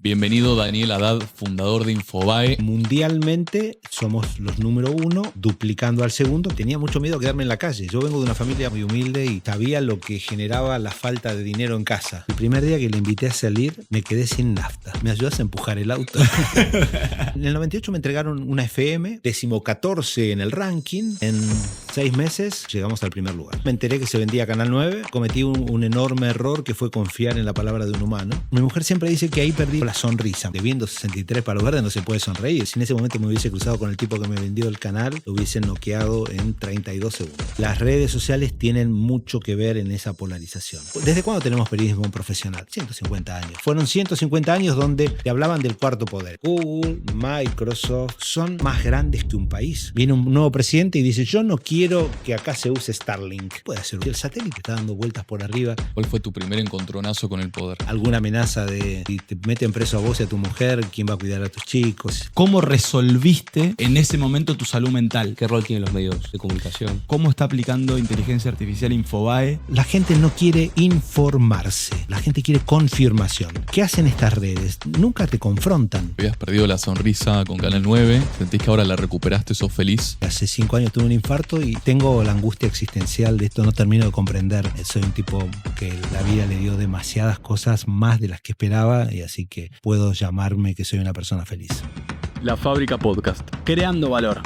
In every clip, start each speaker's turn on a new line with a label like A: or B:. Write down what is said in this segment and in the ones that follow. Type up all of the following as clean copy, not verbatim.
A: Bienvenido Daniel Haddad, fundador de Infobae.
B: Mundialmente somos los número 1, duplicando al segundo. Tenía mucho miedo a quedarme en la calle. Yo vengo de una familia muy humilde y sabía lo que generaba la falta de dinero en casa. El primer día que le invité a salir, me quedé sin nafta. ¿Me ayudas a empujar el auto? En el 98 me entregaron una FM, 14º en el ranking. En 6 meses llegamos al primer lugar. Me enteré que se vendía Canal 9. Cometí un enorme error que fue confiar en la palabra de un humano. Mi mujer siempre dice que ahí perdí la sonrisa. Debiendo 63 palos verdes no se puede sonreír. Si en ese momento me hubiese cruzado con el tipo que me vendió el canal, lo hubiesen noqueado en 32 segundos. Las redes sociales tienen mucho que ver en esa polarización. ¿Desde cuándo tenemos periodismo profesional? 150 años. Fueron 150 años donde te hablaban del cuarto poder. Google, Microsoft, son más grandes que un país. Viene un nuevo presidente y dice, yo no quiero que acá se use Starlink. Puede hacer. El satélite está dando vueltas por arriba.
A: ¿Cuál fue tu primer encontronazo con el poder?
B: Alguna amenaza de si te meten preso a vos y a tu mujer, ¿quién va a cuidar a tus chicos?
C: ¿Cómo resolviste en ese momento tu salud mental?
D: ¿Qué rol tienen los medios de comunicación?
C: ¿Cómo está aplicando inteligencia artificial Infobae?
B: La gente no quiere informarse, la gente quiere confirmación. ¿Qué hacen estas redes? Nunca te confrontan.
A: Habías perdido la sonrisa con Canal 9, sentís que ahora la recuperaste, sos feliz.
B: Hace 5 años tuve un infarto y tengo la angustia existencial de esto, no termino de comprender. Soy un tipo que la vida le dio demasiadas cosas más de las que esperaba y así que puedo llamarme que soy una persona feliz.
A: La Fábrica Podcast.
C: Creando valor.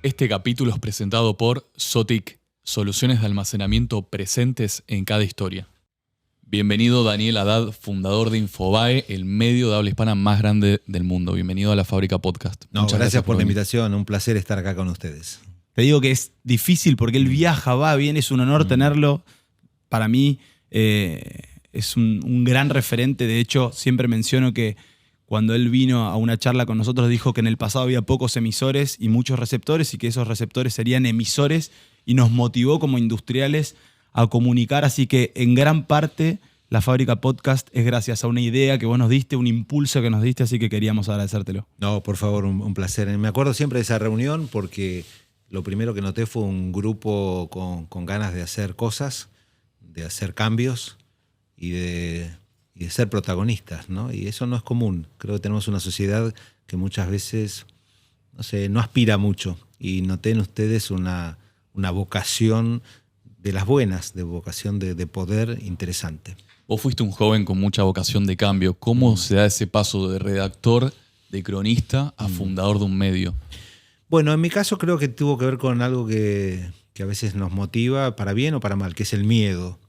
A: Este capítulo es presentado por Zotic, soluciones de almacenamiento presentes en cada historia. Bienvenido Daniel Haddad, fundador de Infobae, el medio de habla hispana más grande del mundo. Bienvenido a La Fábrica Podcast.
B: Muchas gracias por la invitación, un placer estar acá con ustedes.
C: Te digo que es difícil porque él viaja, va, viene, es un honor tenerlo. Para mí es un gran referente. De hecho, siempre menciono que cuando él vino a una charla con nosotros dijo que en el pasado había pocos emisores y muchos receptores y que esos receptores serían emisores y nos motivó como industriales a comunicar. Así que en gran parte La Fábrica Podcast es gracias a una idea que vos nos diste, un impulso que nos diste, así que queríamos agradecértelo.
B: No, por favor, un placer. Me acuerdo siempre de esa reunión porque lo primero que noté fue un grupo con ganas de hacer cosas, de hacer cambios y de ser protagonistas, ¿no? Y eso no es común. Creo que tenemos una sociedad que muchas veces, no aspira mucho. Y noté en ustedes una vocación de las buenas, de vocación de poder interesante.
A: Vos fuiste un joven con mucha vocación de cambio. ¿Cómo se da ese paso de redactor, de cronista, a fundador de un medio?
B: Bueno, en mi caso creo que tuvo que ver con algo que a veces nos motiva para bien o para mal, que es el miedo.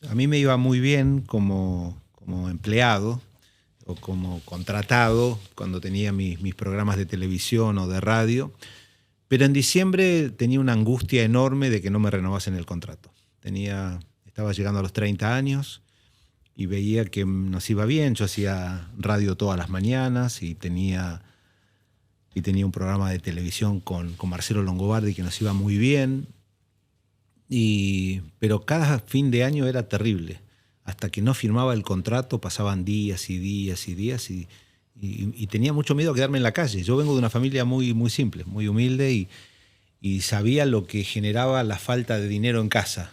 B: A mí me iba muy bien como empleado o como contratado cuando tenía mis programas de televisión o de radio, pero en diciembre tenía una angustia enorme de que no me renovasen el contrato. Estaba llegando a los 30 años y veía que nos iba bien. Yo hacía radio todas las mañanas y tenía un programa de televisión con Marcelo Longobardi que nos iba muy bien. Pero cada fin de año era terrible. Hasta que no firmaba el contrato pasaban días y días y días y tenía mucho miedo a quedarme en la calle. Yo vengo de una familia muy, muy simple, muy humilde y sabía lo que generaba la falta de dinero en casa.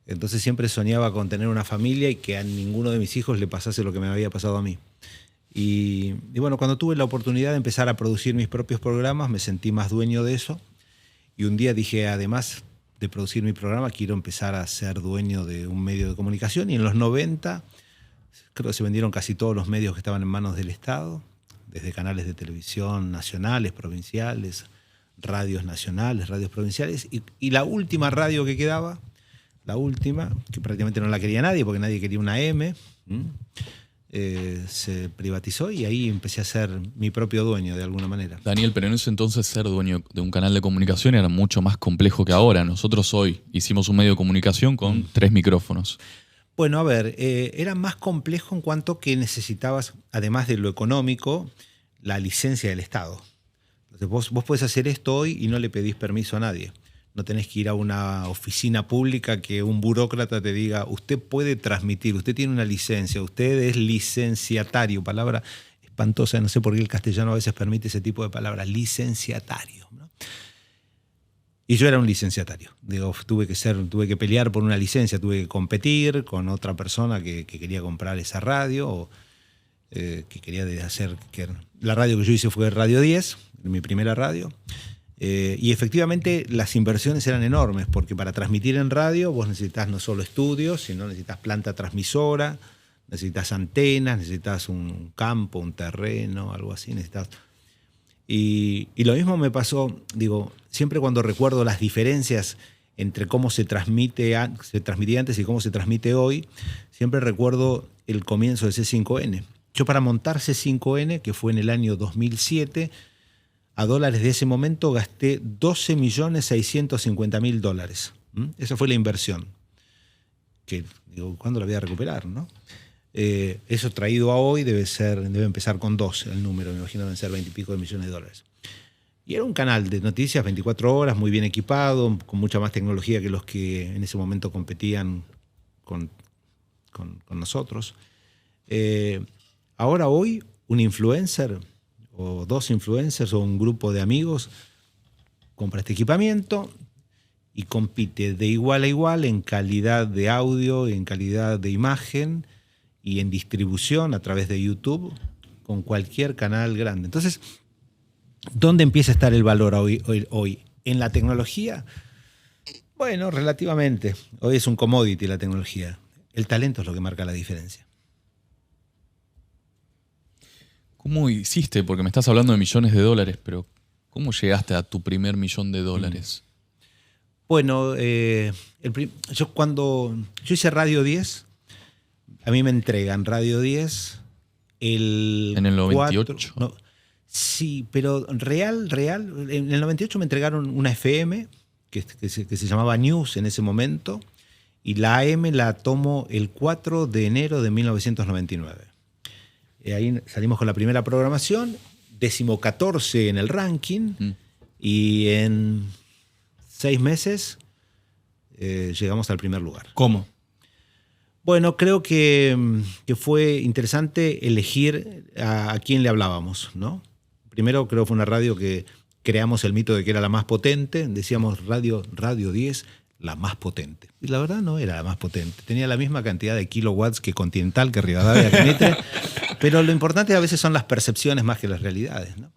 B: Entonces siempre soñaba con tener una familia y que a ninguno de mis hijos le pasase lo que me había pasado a mí. Y bueno, cuando tuve la oportunidad de empezar a producir mis propios programas, me sentí más dueño de eso. Y un día dije, además de producir mi programa, quiero empezar a ser dueño de un medio de comunicación. Y en los 90, creo que se vendieron casi todos los medios que estaban en manos del Estado, desde canales de televisión nacionales, provinciales, radios nacionales, radios provinciales. Y la última radio que quedaba, que prácticamente no la quería nadie, porque nadie quería una M, se privatizó y ahí empecé a ser mi propio dueño de alguna manera.
A: Daniel, pero en ese entonces ser dueño de un canal de comunicación era mucho más complejo que ahora. Nosotros hoy hicimos un medio de comunicación con 3 micrófonos.
B: Bueno, a ver, era más complejo en cuanto que necesitabas, además de lo económico, la licencia del Estado. Entonces vos podés hacer esto hoy y no le pedís permiso a nadie. No tenés que ir a una oficina pública que un burócrata te diga, usted puede transmitir, usted tiene una licencia, usted es licenciatario, palabra espantosa, no sé por qué el castellano a veces permite ese tipo de palabras, licenciatario, ¿no? Y yo era un licenciatario. Digo, tuve que pelear por una licencia, tuve que competir con otra persona que quería comprar esa radio. que quería hacer. La radio que yo hice fue Radio 10, mi primera radio. Y efectivamente las inversiones eran enormes, porque para transmitir en radio vos necesitas no solo estudios, sino necesitas planta transmisora, necesitas antenas, necesitas un campo, un terreno, algo así. Y lo mismo me pasó, siempre cuando recuerdo las diferencias entre cómo se transmitía antes y cómo se transmite hoy, siempre recuerdo el comienzo de C5N. Yo para montar C5N, que fue en el año 2007, a dólares de ese momento gasté $12.650.000. Esa fue la inversión. Que ¿cuándo la voy a recuperar, no? Eso traído a hoy debe empezar con 12 el número, me imagino deben ser 20 y pico de millones de dólares. Y era un canal de noticias 24 horas, muy bien equipado, con mucha más tecnología que los que en ese momento competían con nosotros. Ahora hoy un influencer o dos influencers o un grupo de amigos compra este equipamiento y compite de igual a igual en calidad de audio, en calidad de imagen y en distribución a través de YouTube con cualquier canal grande. Entonces, ¿dónde empieza a estar el valor hoy? ¿En la tecnología? Bueno, relativamente. Hoy es un commodity la tecnología. El talento es lo que marca la diferencia.
A: ¿Cómo hiciste? Porque me estás hablando de millones de dólares, pero ¿cómo llegaste a tu primer $1.000.000?
B: Bueno, cuando yo hice Radio 10, a mí me entregan Radio 10
A: ¿En el 98?
B: Sí, pero real, en el 98 me entregaron una FM que se llamaba News en ese momento, y la AM la tomo el 4 de enero de 1999. Ahí salimos con la primera programación, 14º en el ranking, y en 6 meses llegamos al primer lugar.
C: ¿Cómo?
B: Bueno, creo que fue interesante elegir a quién le hablábamos, ¿no? Primero creo que fue una radio que creamos el mito de que era la más potente. Decíamos Radio 10, la más potente. Y la verdad no era la más potente. Tenía la misma cantidad de kilowatts que Continental, que Rivadavia, que Mitre. Pero lo importante a veces son las percepciones más que las realidades, ¿no?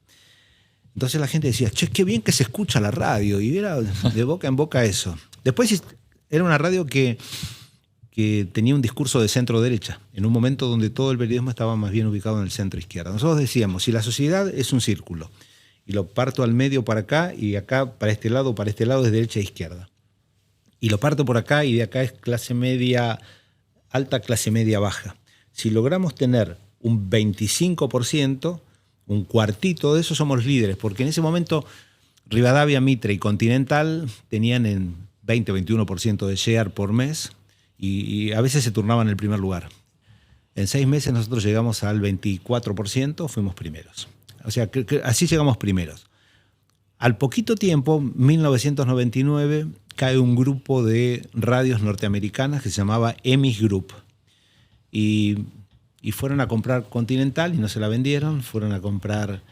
B: Entonces la gente decía, che, qué bien que se escucha la radio. Y era de boca en boca eso. Después era una radio que tenía un discurso de centro-derecha, en un momento donde todo el periodismo estaba más bien ubicado en el centro-izquierda. Nosotros decíamos, si la sociedad es un círculo, y lo parto al medio para acá, y acá para este lado es derecha e izquierda. Y lo parto por acá, y de acá es clase media alta, clase media baja. Si logramos tener un 25%, un cuartito de eso, somos líderes, porque en ese momento Rivadavia, Mitre y Continental tenían en 20-21% de share por mes, y a veces se turnaban el primer lugar. En 6 meses nosotros llegamos al 24%, fuimos primeros. O sea, que así llegamos primeros. Al poquito tiempo, 1999, cae un grupo de radios norteamericanas que se llamaba EMI Group. Y fueron a comprar Continental y no se la vendieron. Fueron a comprar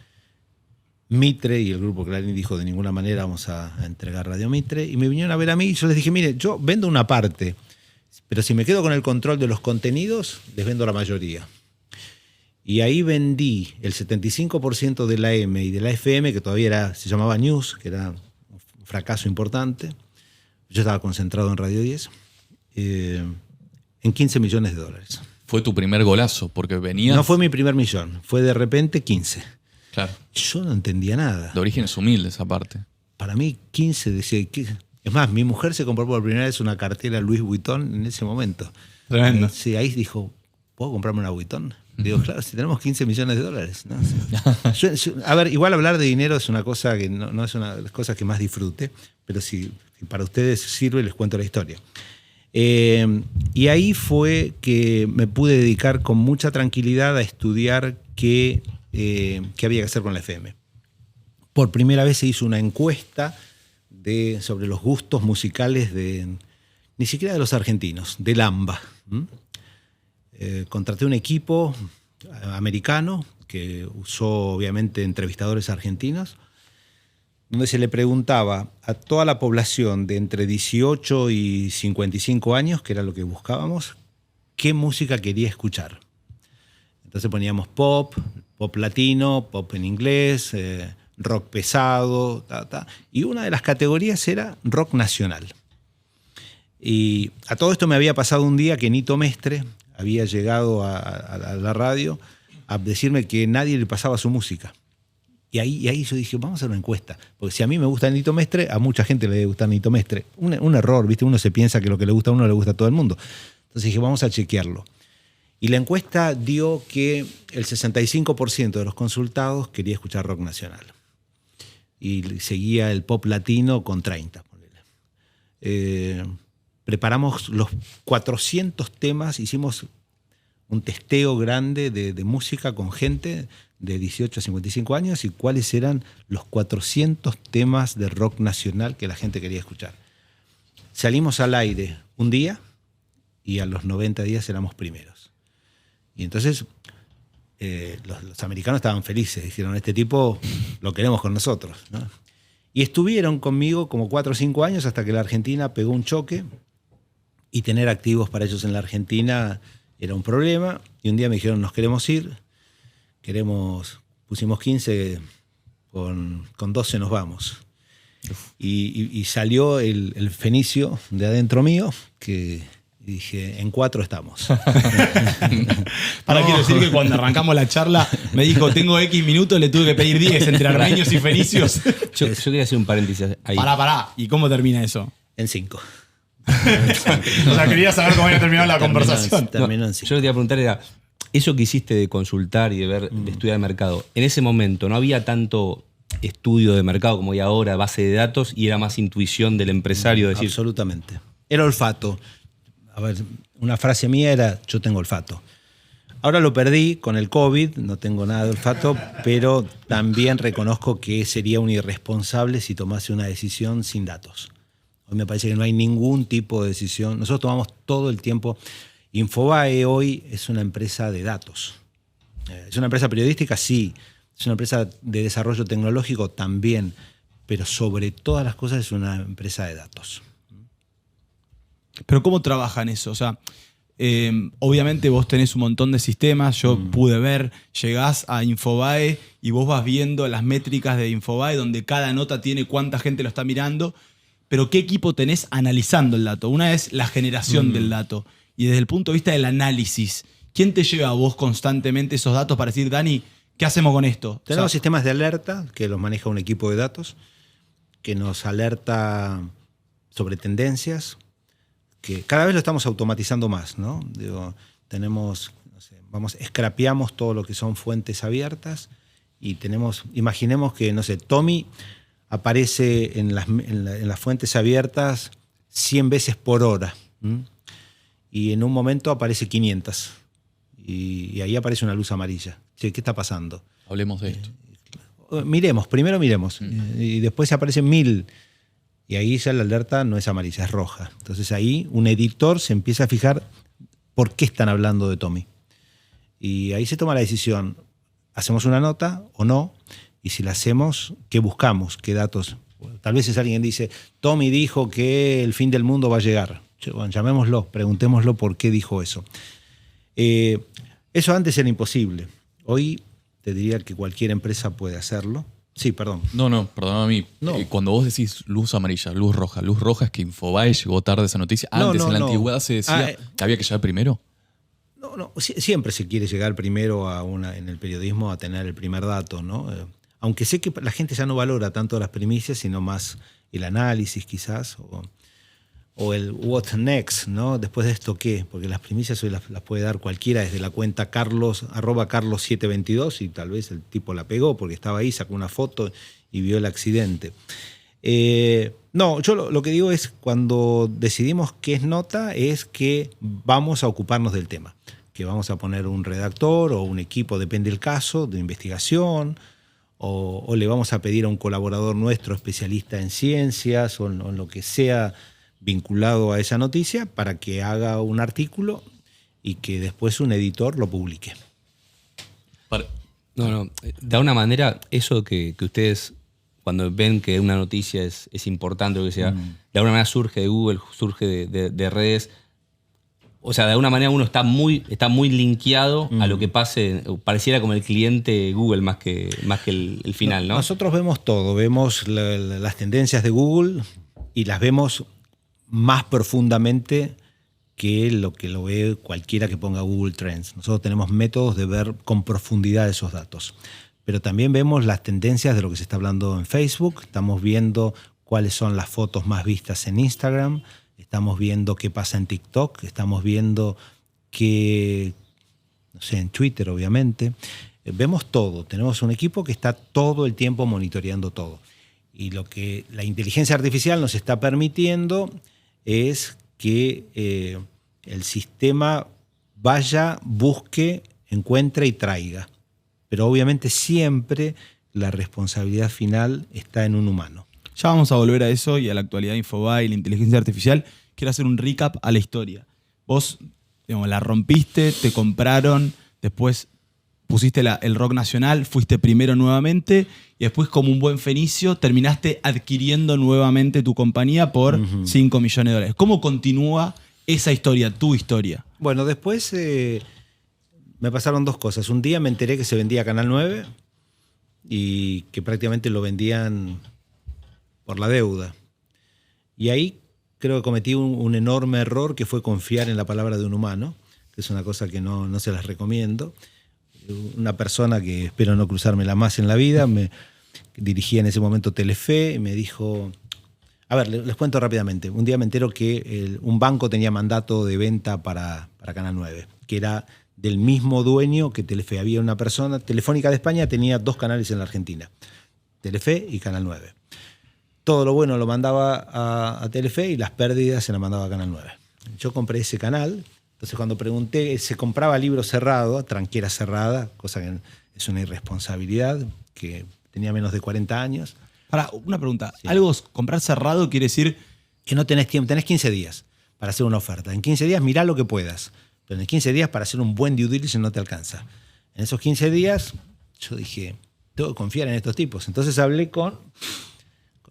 B: Mitre y el grupo Clarín dijo de ninguna manera vamos a entregar Radio Mitre. Y me vinieron a ver a mí y yo les dije, mire, yo vendo una parte, pero si me quedo con el control de los contenidos, les vendo la mayoría. Y ahí vendí el 75% de la M y de la FM, que todavía se llamaba News, que era un fracaso importante. Yo estaba concentrado en Radio 10, en $15 millones.
A: Fue tu primer golazo, porque venías...
B: No fue mi primer millón, fue de repente 15.
A: Claro.
B: Yo no entendía nada.
A: De orígenes humildes, aparte.
B: Para mí 15 decía... Es más, mi mujer se compró por primera vez una cartera Louis Vuitton en ese momento.
C: Tremendo.
B: Sí, ahí dijo, ¿puedo comprarme una Vuitton? Digo, claro, si tenemos $15 millones. ¿No? A ver, igual hablar de dinero es una cosa que no es una de las cosas que más disfrute, pero si para ustedes sirve, les cuento la historia. Y ahí fue que me pude dedicar con mucha tranquilidad a estudiar qué había que hacer con la FM. Por primera vez se hizo una encuesta sobre los gustos musicales ni siquiera de los argentinos, del AMBA. Contraté un equipo americano que usó obviamente entrevistadores argentinos, donde se le preguntaba a toda la población de entre 18 y 55 años, que era lo que buscábamos, qué música quería escuchar. Entonces poníamos pop latino, pop en inglés, rock pesado, y una de las categorías era rock nacional. Y a todo esto me había pasado un día que Nito Mestre había llegado a la radio a decirme que nadie le pasaba su música. Y ahí yo dije, vamos a hacer una encuesta. Porque si a mí me gusta Nito Mestre, a mucha gente le debe gustar Nito Mestre. Un error, ¿viste? Uno se piensa que lo que le gusta a uno le gusta a todo el mundo. Entonces dije, vamos a chequearlo. Y la encuesta dio que el 65% de los consultados quería escuchar rock nacional. Y seguía el pop latino con 30%. Preparamos los 400 temas, hicimos un testeo grande de música con gente de 18 a 55 años y cuáles eran los 400 temas de rock nacional que la gente quería escuchar. Salimos al aire un día y a los 90 días éramos primeros. Y entonces los americanos estaban felices, dijeron, este tipo lo queremos con nosotros, ¿no? Y estuvieron conmigo como 4 o 5 años hasta que la Argentina pegó un choque y tener activos para ellos en la Argentina era un problema. Y un día me dijeron, nos queremos ir, pusimos 15, con 12 nos vamos. Y salió el fenicio de adentro mío, que dije, en 4 estamos.
C: Quiero decir que cuando arrancamos la charla me dijo, tengo X minutos, le tuve que pedir 10 entre armenios y fenicios.
D: Yo quería hacer un paréntesis ahí.
C: Pará. ¿Y cómo termina eso?
B: En 5.
C: O sea, quería saber cómo había terminado la conversación.
B: Terminó en 5.
D: Yo lo que te iba a preguntar era, eso que hiciste de consultar y de ver, de estudiar el mercado, en ese momento no había tanto estudio de mercado como hay ahora, base de datos, y era más intuición del empresario. Decir,
B: absolutamente. Era olfato. A ver, una frase mía era, yo tengo olfato. Ahora lo perdí con el COVID, no tengo nada de olfato, pero también reconozco que sería un irresponsable si tomase una decisión sin datos. Hoy me parece que no hay ningún tipo de decisión. Nosotros tomamos todo el tiempo. Infobae hoy es una empresa de datos. ¿Es una empresa periodística? Sí. ¿Es una empresa de desarrollo tecnológico? También. Pero sobre todas las cosas es una empresa de datos.
C: Pero ¿cómo trabajan eso? O sea, obviamente vos tenés un montón de sistemas, yo pude ver, llegás a Infobae y vos vas viendo las métricas de Infobae donde cada nota tiene cuánta gente lo está mirando, pero ¿qué equipo tenés analizando el dato? Una es la generación del dato y desde el punto de vista del análisis, ¿quién te lleva a vos constantemente esos datos para decir, Dani, ¿qué hacemos con esto?
B: Tenemos sistemas de alerta que los maneja un equipo de datos que nos alerta sobre tendencias, que cada vez lo estamos automatizando más, ¿no? Digo, tenemos, no sé, scrapeamos todo lo que son fuentes abiertas y imaginemos que, no sé, Tommy aparece en las fuentes abiertas 100 veces por hora. Y en un momento aparece 500. Y ahí aparece una luz amarilla. Che, ¿qué está pasando?
A: Hablemos de esto.
B: Primero miremos. Y después aparecen 1000. Y ahí ya la alerta no es amarilla, es roja. Entonces ahí un editor se empieza a fijar por qué están hablando de Tommy. Y ahí se toma la decisión, ¿hacemos una nota o no? Y si la hacemos, ¿qué buscamos? ¿Qué datos? Tal vez es alguien que dice, Tommy dijo que el fin del mundo va a llegar. Bueno, llamémoslo, preguntémoslo por qué dijo eso. Eso antes era imposible. Hoy te diría que cualquier empresa puede hacerlo. Sí, perdón.
A: No, perdóname a mí.
B: No.
A: Cuando vos decís luz amarilla, luz roja es que Infobae llegó tarde esa noticia. Antes, en la antigüedad se decía que había que llegar primero.
B: No, siempre se quiere llegar primero en el periodismo a tener el primer dato, ¿no? Aunque sé que la gente ya no valora tanto las primicias, sino más el análisis quizás, o el what next, ¿no? Después de esto, ¿qué? Porque las primicias hoy las puede dar cualquiera desde la cuenta @carlos722 y tal vez el tipo la pegó porque estaba ahí, sacó una foto y vio el accidente. No, yo lo que digo es cuando decidimos qué es nota es que vamos a ocuparnos del tema, que vamos a poner un redactor o un equipo, depende del caso, de investigación, o le vamos a pedir a un colaborador nuestro especialista en ciencias o en lo que sea vinculado a esa noticia para que haga un artículo y que después un editor lo publique.
D: No, de alguna manera eso que ustedes cuando ven que una noticia es importante o lo que sea, de alguna manera surge de Google, surge de redes, O sea, de alguna manera uno está muy linkeado a lo que pase, pareciera como el cliente Google más que el final, ¿no?
B: Nosotros vemos todo, vemos las tendencias de Google y las vemos más profundamente que lo ve cualquiera que ponga Google Trends. Nosotros tenemos métodos de ver con profundidad esos datos. Pero también vemos las tendencias de lo que se está hablando en Facebook, estamos viendo cuáles son las fotos más vistas en Instagram, estamos viendo qué pasa en TikTok, estamos viendo qué, no sé, en Twitter obviamente. Vemos todo, tenemos un equipo que está todo el tiempo monitoreando todo. Y lo que la inteligencia artificial nos está permitiendo es que el sistema vaya, busque, encuentre y traiga. Pero obviamente siempre la responsabilidad final está en un humano.
C: Ya vamos a volver a eso y a la actualidad de Infobae y la inteligencia artificial. Quiero hacer un recap a la historia. Vos, digamos, la rompiste, te compraron, después pusiste el rock nacional, fuiste primero nuevamente y después, como un buen fenicio, terminaste adquiriendo nuevamente tu compañía por 5 millones de dólares. ¿Cómo continúa esa historia, tu historia?
B: Bueno, después me pasaron dos cosas. Un día me enteré que se vendía Canal 9 y que prácticamente lo vendían por la deuda. Y ahí creo que cometí un enorme error, que fue confiar en la palabra de un humano, que es una cosa que no se las recomiendo. Una persona que espero no cruzármela más en la vida, me dirigía en ese momento Telefe y me dijo... A ver, les cuento rápidamente. Un día me entero que un banco tenía mandato de venta para Canal 9, que era del mismo dueño que Telefe. Había una persona, Telefónica de España tenía 2 canales en la Argentina, Telefe y Canal 9. Todo lo bueno lo mandaba a Telefe y las pérdidas se las mandaba a Canal 9. Yo compré ese canal, entonces cuando pregunté, se compraba libro cerrado, tranquera cerrada, cosa que es una irresponsabilidad, que tenía menos de 40 años.
C: Para una pregunta,
B: Sí.
C: ¿algo comprar cerrado quiere decir?
B: Que no tenés tiempo, tenés 15 días para hacer una oferta. En 15 días mirá lo que puedas, pero en 15 días para hacer un buen due diligence no te alcanza. En esos 15 días yo dije, tengo que confiar en estos tipos. Entonces hablé con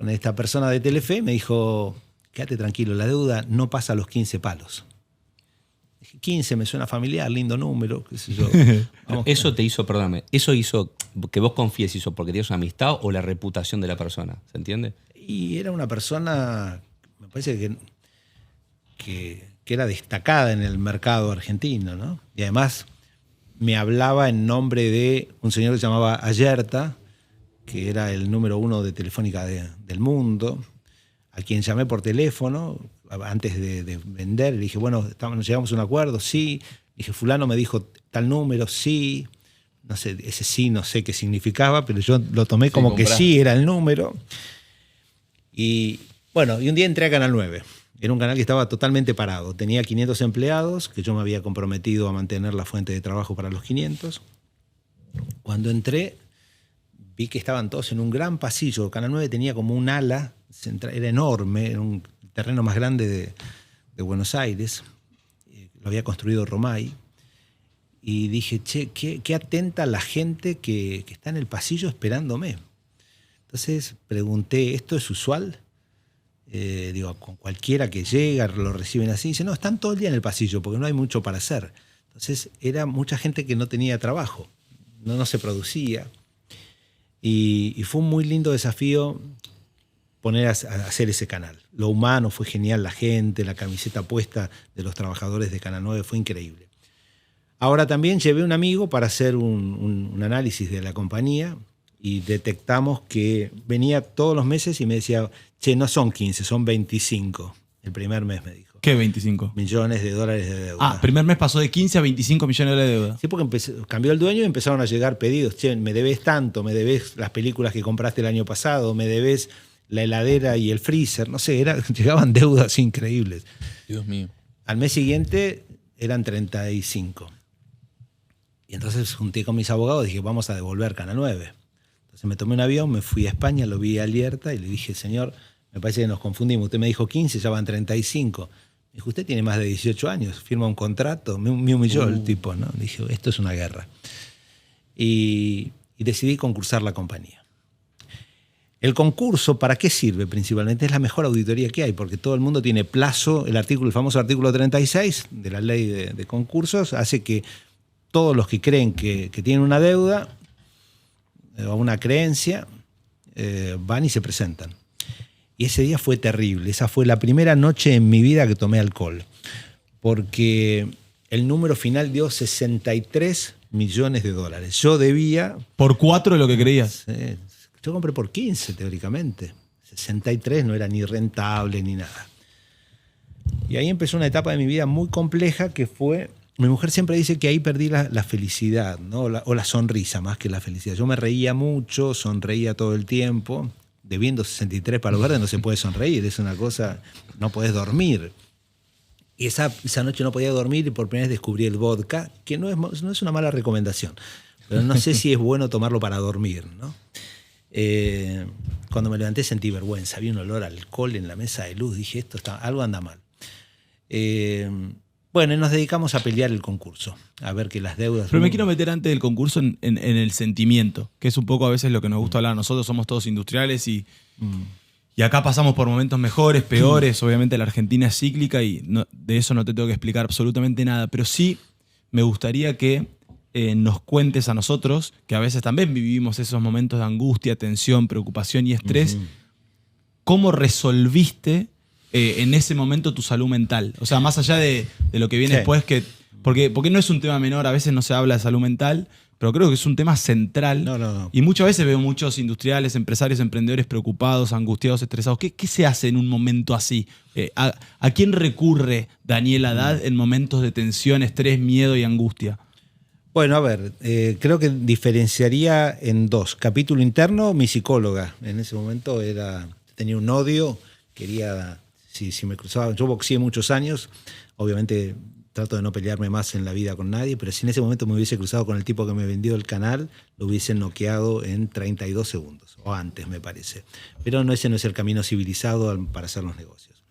B: esta persona de Telefe, me dijo, quédate tranquilo, la deuda no pasa a los 15 palos. Dije, 15 me suena familiar, lindo número, qué sé yo. Vamos.
D: Eso te hizo, perdóname, eso hizo que vos confíes, hizo porque tienes una amistad o la reputación de la persona, ¿se entiende?
B: Y era una persona, me parece que era destacada en el mercado argentino, ¿no? Y además me hablaba en nombre de un señor que se llamaba Ayerta, que era el número 1 de Telefónica del mundo, a quien llamé por teléfono antes de vender. Le dije, bueno, nos llegamos a un acuerdo, sí. Le dije, fulano me dijo tal número, sí. No sé, ese sí no sé qué significaba, pero yo lo tomé como que sí era el número. Y bueno, y un día entré a Canal 9. Era un canal que estaba totalmente parado. Tenía 500 empleados, que yo me había comprometido a mantener la fuente de trabajo para los 500. Cuando entré, vi que estaban todos en un gran pasillo. Canal 9 tenía como un ala, era enorme, era un terreno más grande de Buenos Aires. Lo había construido Romay. Y dije, che, qué atenta la gente que está en el pasillo esperándome. Entonces pregunté, ¿esto es usual? Digo, con cualquiera que llega lo reciben así. Dice, no, están todo el día en el pasillo porque no hay mucho para hacer. Entonces era mucha gente que no tenía trabajo, no se producía. Y fue un muy lindo desafío poner a hacer ese canal. Lo humano fue genial, la gente, la camiseta puesta de los trabajadores de Canal 9 fue increíble. Ahora también llevé un amigo para hacer un análisis de la compañía y detectamos que venía todos los meses y me decía, che, no son 15, son 25. El primer mes me dijo.
C: ¿Qué 25?
B: Millones de dólares de deuda.
C: Primer mes pasó de 15 a 25 millones de dólares de deuda.
B: Sí, porque cambió el dueño y empezaron a llegar pedidos. Che, me debes tanto, me debes las películas que compraste el año pasado, me debes la heladera y el freezer. No sé, llegaban deudas increíbles.
A: Dios mío.
B: Al mes siguiente eran 35. Y entonces junté con mis abogados y dije, vamos a devolver Canal 9. Entonces me tomé un avión, me fui a España, lo vi a Alierta y le dije, señor, me parece que nos confundimos. Usted me dijo 15, ya van 35. Me dijo, usted tiene más de 18 años, firma un contrato. Me humilló el tipo, ¿no? Le dije, esto es una guerra. Y decidí concursar la compañía. El concurso, ¿para qué sirve principalmente? Es la mejor auditoría que hay, porque todo el mundo tiene plazo. El famoso artículo 36 de la ley de concursos hace que todos los que creen que tienen una deuda o una creencia van y se presentan. Y ese día fue terrible. Esa fue la primera noche en mi vida que tomé alcohol, porque el número final dio $63 millones. Yo debía...
C: ¿Por 4 de lo que creías?
B: Yo compré por 15, teóricamente. 63 no era ni rentable ni nada. Y ahí empezó una etapa de mi vida muy compleja que fue... Mi mujer siempre dice que ahí perdí la felicidad, ¿no? o la sonrisa más que la felicidad. Yo me reía mucho, sonreía todo el tiempo. Debiendo 63 palos verdes no se puede sonreír, es una cosa... No podés dormir. Y esa noche no podía dormir y por primera vez descubrí el vodka, que no es una mala recomendación. Pero no sé si es bueno tomarlo para dormir, ¿no? Cuando me levanté sentí vergüenza, había un olor a alcohol en la mesa de luz, dije, algo anda mal. Bueno, y nos dedicamos a pelear el concurso, a ver que las deudas...
C: Pero me quiero meter antes del concurso en el sentimiento, que es un poco a veces lo que nos gusta hablar. Nosotros somos todos industriales y acá pasamos por momentos mejores, peores. Obviamente la Argentina es cíclica y de eso no te tengo que explicar absolutamente nada, pero sí me gustaría que nos cuentes a nosotros, que a veces también vivimos esos momentos de angustia, tensión, preocupación y estrés, ¿cómo resolviste en ese momento tu salud mental? O sea, más allá de lo que viene después, porque no es un tema menor, a veces no se habla de salud mental, pero creo que es un tema central.
B: No.
C: Y muchas veces veo muchos industriales, empresarios, emprendedores preocupados, angustiados, estresados. ¿Qué se hace en un momento así? ¿A quién recurre Daniel Haddad en momentos de tensión, estrés, miedo y angustia?
B: Bueno, a ver, creo que diferenciaría en dos. Capítulo interno, mi psicóloga. En ese momento tenía un odio, quería, si me cruzaba, yo boxeé muchos años, obviamente trato de no pelearme más en la vida con nadie, pero si en ese momento me hubiese cruzado con el tipo que me vendió el canal, lo hubiese noqueado en 32 segundos, o antes me parece. Pero ese no es el camino civilizado para hacer los negocios.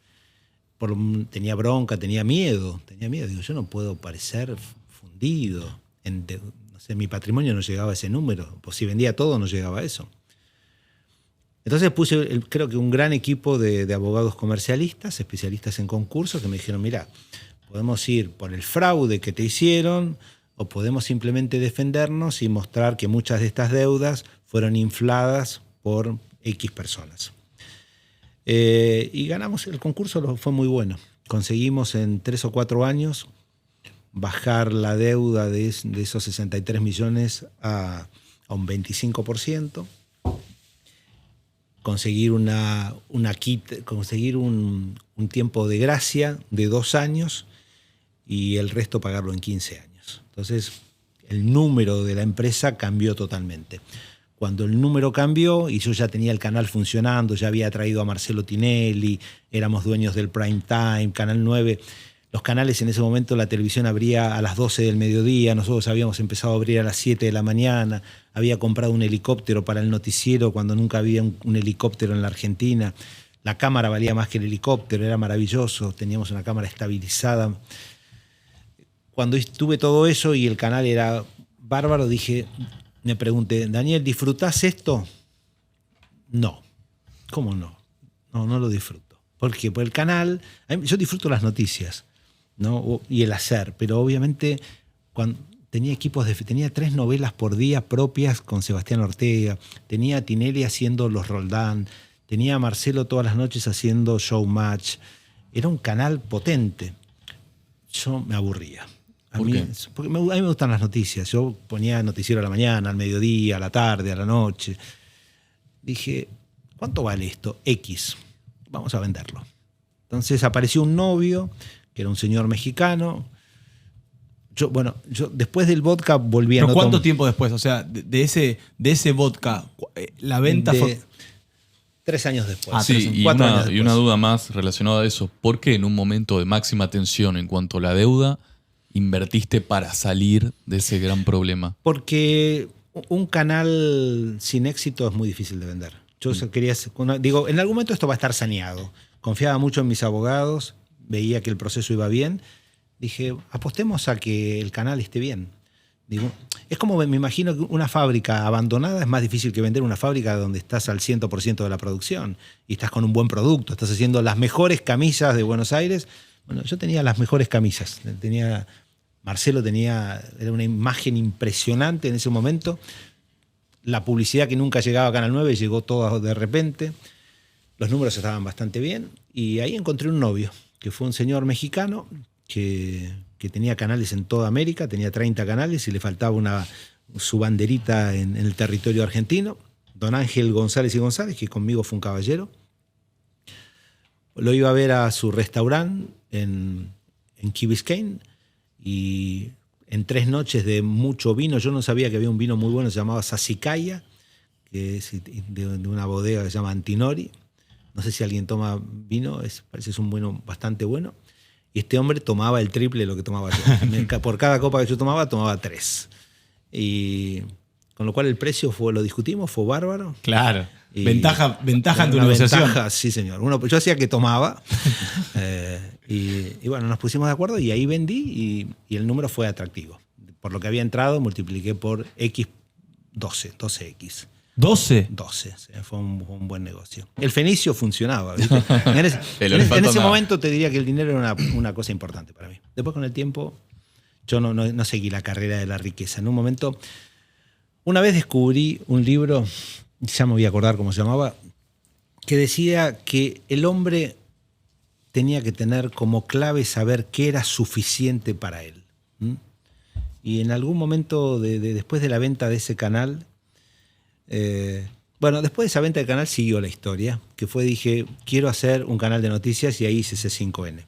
B: Tenía bronca, tenía miedo. Digo, yo no puedo parecer fundido. No sé, mi patrimonio no llegaba a ese número, pues si vendía todo no llegaba a eso. Entonces puse, creo que un gran equipo de abogados comercialistas, especialistas en concursos, que me dijeron, mira, podemos ir por el fraude que te hicieron o podemos simplemente defendernos y mostrar que muchas de estas deudas fueron infladas por X personas. Y ganamos, el concurso fue muy bueno. Conseguimos en 3 o 4 años bajar la deuda de esos 63 millones a un 25%, conseguir conseguir un tiempo de gracia de 2 años y el resto pagarlo en 15 años. Entonces, el número de la empresa cambió totalmente. Cuando el número cambió y yo ya tenía el canal funcionando, ya había traído a Marcelo Tinelli, éramos dueños del Prime Time, Canal 9... Los canales en ese momento, la televisión abría a las 12 del mediodía, nosotros habíamos empezado a abrir a las 7 de la mañana, había comprado un helicóptero para el noticiero cuando nunca había un helicóptero en la Argentina. La cámara valía más que el helicóptero, era maravilloso, teníamos una cámara estabilizada. Cuando tuve todo eso y el canal era bárbaro, me pregunté, Daniel, ¿disfrutás esto? No. ¿Cómo no? No lo disfruto. ¿Por qué? Por el canal, yo disfruto las noticias, ¿no? Y el hacer, pero obviamente cuando tenía 3 novelas por día propias con Sebastián Ortega, tenía a Tinelli haciendo Los Roldán, tenía a Marcelo todas las noches haciendo Showmatch, era un canal potente. Yo me aburría. Porque a mí me gustan las noticias, yo ponía noticiero a la mañana, al mediodía, a la tarde, a la noche. Dije, ¿cuánto vale esto? X, vamos a venderlo. Entonces apareció un novio, que era un señor mexicano. Yo después del vodka volví a...
C: ¿Pero cuánto tiempo después? O sea, de ese vodka, la venta fue...
B: 3 años después.
A: Sí, y una duda más relacionada a eso. ¿Por qué en un momento de máxima tensión en cuanto a la deuda invertiste para salir de ese gran problema?
B: Porque un canal sin éxito es muy difícil de vender. Yo quería... Digo, en algún momento esto va a estar saneado. Confiaba mucho en mis abogados, veía que el proceso iba bien. Dije, apostemos a que el canal esté bien. Digo, es como me imagino que una fábrica abandonada es más difícil que vender una fábrica donde estás al 100% de la producción y estás con un buen producto, estás haciendo las mejores camisas de Buenos Aires. Bueno, yo tenía las mejores camisas. Marcelo era una imagen impresionante en ese momento. La publicidad que nunca llegaba a Canal 9 llegó toda de repente. Los números estaban bastante bien y ahí encontré un novio, que fue un señor mexicano que tenía canales en toda América, tenía 30 canales y le faltaba su banderita en el territorio argentino. Don Ángel González y González, que conmigo fue un caballero. Lo iba a ver a su restaurante en Key Biscayne y en 3 noches de mucho vino, yo no sabía que había un vino muy bueno, se llamaba Sassicaia, que es de una bodega que se llama Antinori. No sé si alguien toma vino, parece que es un vino bastante bueno. Y este hombre tomaba el triple de lo que tomaba yo. Por cada copa que yo tomaba 3. Y con lo cual el precio lo discutimos, fue bárbaro.
C: Claro.
B: Y
C: ventaja en tu negociación.
B: Ventaja, sí, señor. Yo hacía que tomaba. Y bueno, nos pusimos de acuerdo y ahí vendí y el número fue atractivo. Por lo que había entrado, multipliqué por X 12X.
C: ¿12?
B: 12, sí, fue un buen negocio. El Fenicio funcionaba, ¿viste? En ese momento te diría que el dinero era una cosa importante para mí. Después con el tiempo yo no seguí la carrera de la riqueza. En un momento, una vez descubrí un libro, ya me voy a acordar cómo se llamaba, que decía que el hombre tenía que tener como clave saber qué era suficiente para él. Y en algún momento después de la venta de ese canal, después de esa venta del canal siguió la historia, que dije, quiero hacer un canal de noticias y ahí hice C5N.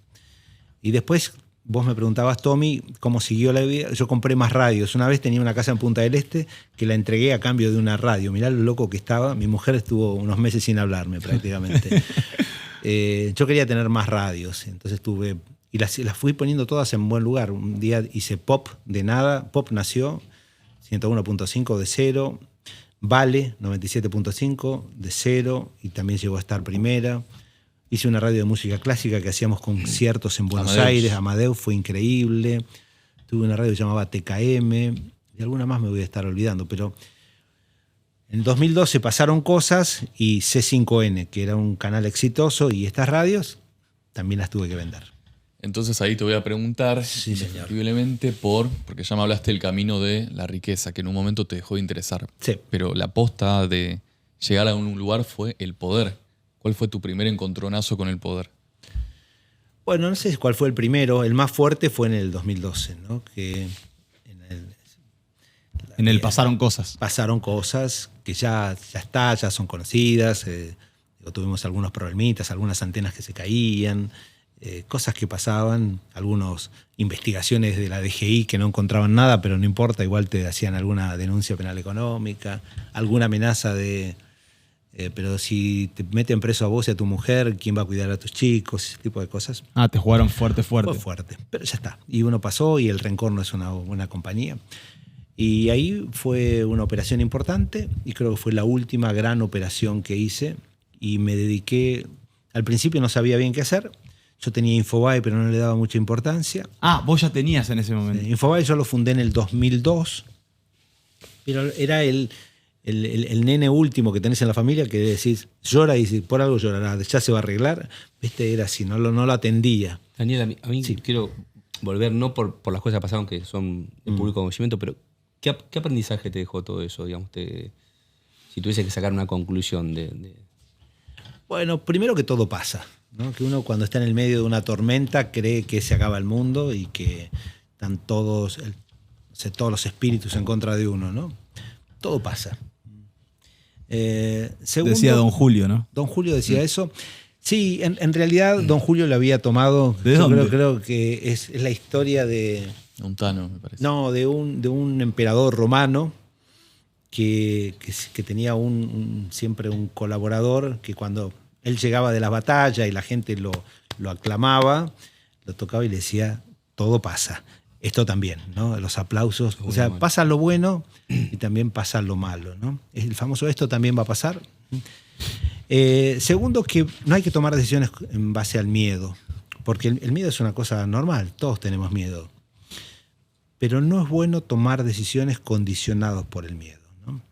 B: Y después vos me preguntabas, Tommy, cómo siguió la vida. Yo compré más radios. Una vez tenía una casa en Punta del Este que la entregué a cambio de una radio. Mirá lo loco que estaba. Mi mujer estuvo unos meses sin hablarme prácticamente. Yo quería tener más radios, entonces y las fui poniendo todas en buen lugar. Un día hice Pop de nada. Pop nació, 101.5 de cero. Vale, 97.5 de cero y también llegó a estar primera. Hice una radio de música clásica que hacíamos conciertos en Buenos Aires. Amadeus fue increíble. Tuve una radio que se llamaba TKM y alguna más me voy a estar olvidando. Pero en 2012 pasaron cosas y C5N, que era un canal exitoso, y estas radios también las tuve que vender.
A: Entonces ahí te voy a preguntar,
B: Sí,
A: indefectiblemente, porque ya me hablaste del camino de la riqueza, que en un momento te dejó de interesar.
B: Sí.
A: Pero la posta de llegar a un lugar fue el poder. ¿Cuál fue tu primer encontronazo con el poder?
B: Bueno, no sé cuál fue el primero. El más fuerte fue en el 2012, ¿no? Que
C: en el pasaron cosas.
B: Pasaron cosas que ya son conocidas. Tuvimos algunos problemitas, algunas antenas que se caían. Cosas que pasaban, algunas investigaciones de la DGI que no encontraban nada, pero no importa, igual te hacían alguna denuncia penal económica, alguna amenaza pero si te meten preso a vos y a tu mujer, ¿quién va a cuidar a tus chicos? Ese tipo de cosas.
C: Te jugaron fuerte.
B: Fue fuerte, pero ya está. Y uno pasó y el rencor no es una buena compañía. Y ahí fue una operación importante y creo que fue la última gran operación que hice y me dediqué, al principio no sabía bien qué hacer. Yo tenía Infobae, pero no le daba mucha importancia.
C: Vos ya tenías en ese momento.
B: Infobae yo lo fundé en el 2002, pero era el nene último que tenés en la familia que decís, llora y por algo llorará, ya se va a arreglar. ¿Viste? Era así, no lo atendía.
D: Daniel, a mí
B: Sí.
D: quiero volver, no por las cosas que pasaron que son de público conocimiento, pero ¿qué aprendizaje te dejó todo eso? Digamos, si tuviese que sacar una conclusión de...
B: Bueno, primero que todo pasa, ¿no? Que uno cuando está en el medio de una tormenta cree que se acaba el mundo y que están todos los espíritus en contra de uno, ¿no? Todo pasa. Segundo,
C: Decía Don Julio, ¿no?
B: Don Julio decía eso. Sí, en realidad Don Julio lo había tomado.
C: ¿De
B: yo
C: dónde?
B: creo que es la historia de...
A: Un Tano, me parece.
B: No, de un emperador romano que tenía siempre un colaborador que cuando él llegaba de las batallas y la gente lo aclamaba, lo tocaba y le decía, todo pasa. Esto también, ¿no? Los aplausos. O sea, pasa lo bueno y también pasa lo malo, ¿no? El famoso esto también va a pasar. Segundo, que no hay que tomar decisiones en base al miedo, porque el miedo es una cosa normal, todos tenemos miedo. pero no es bueno tomar decisiones condicionados por el miedo, ¿no?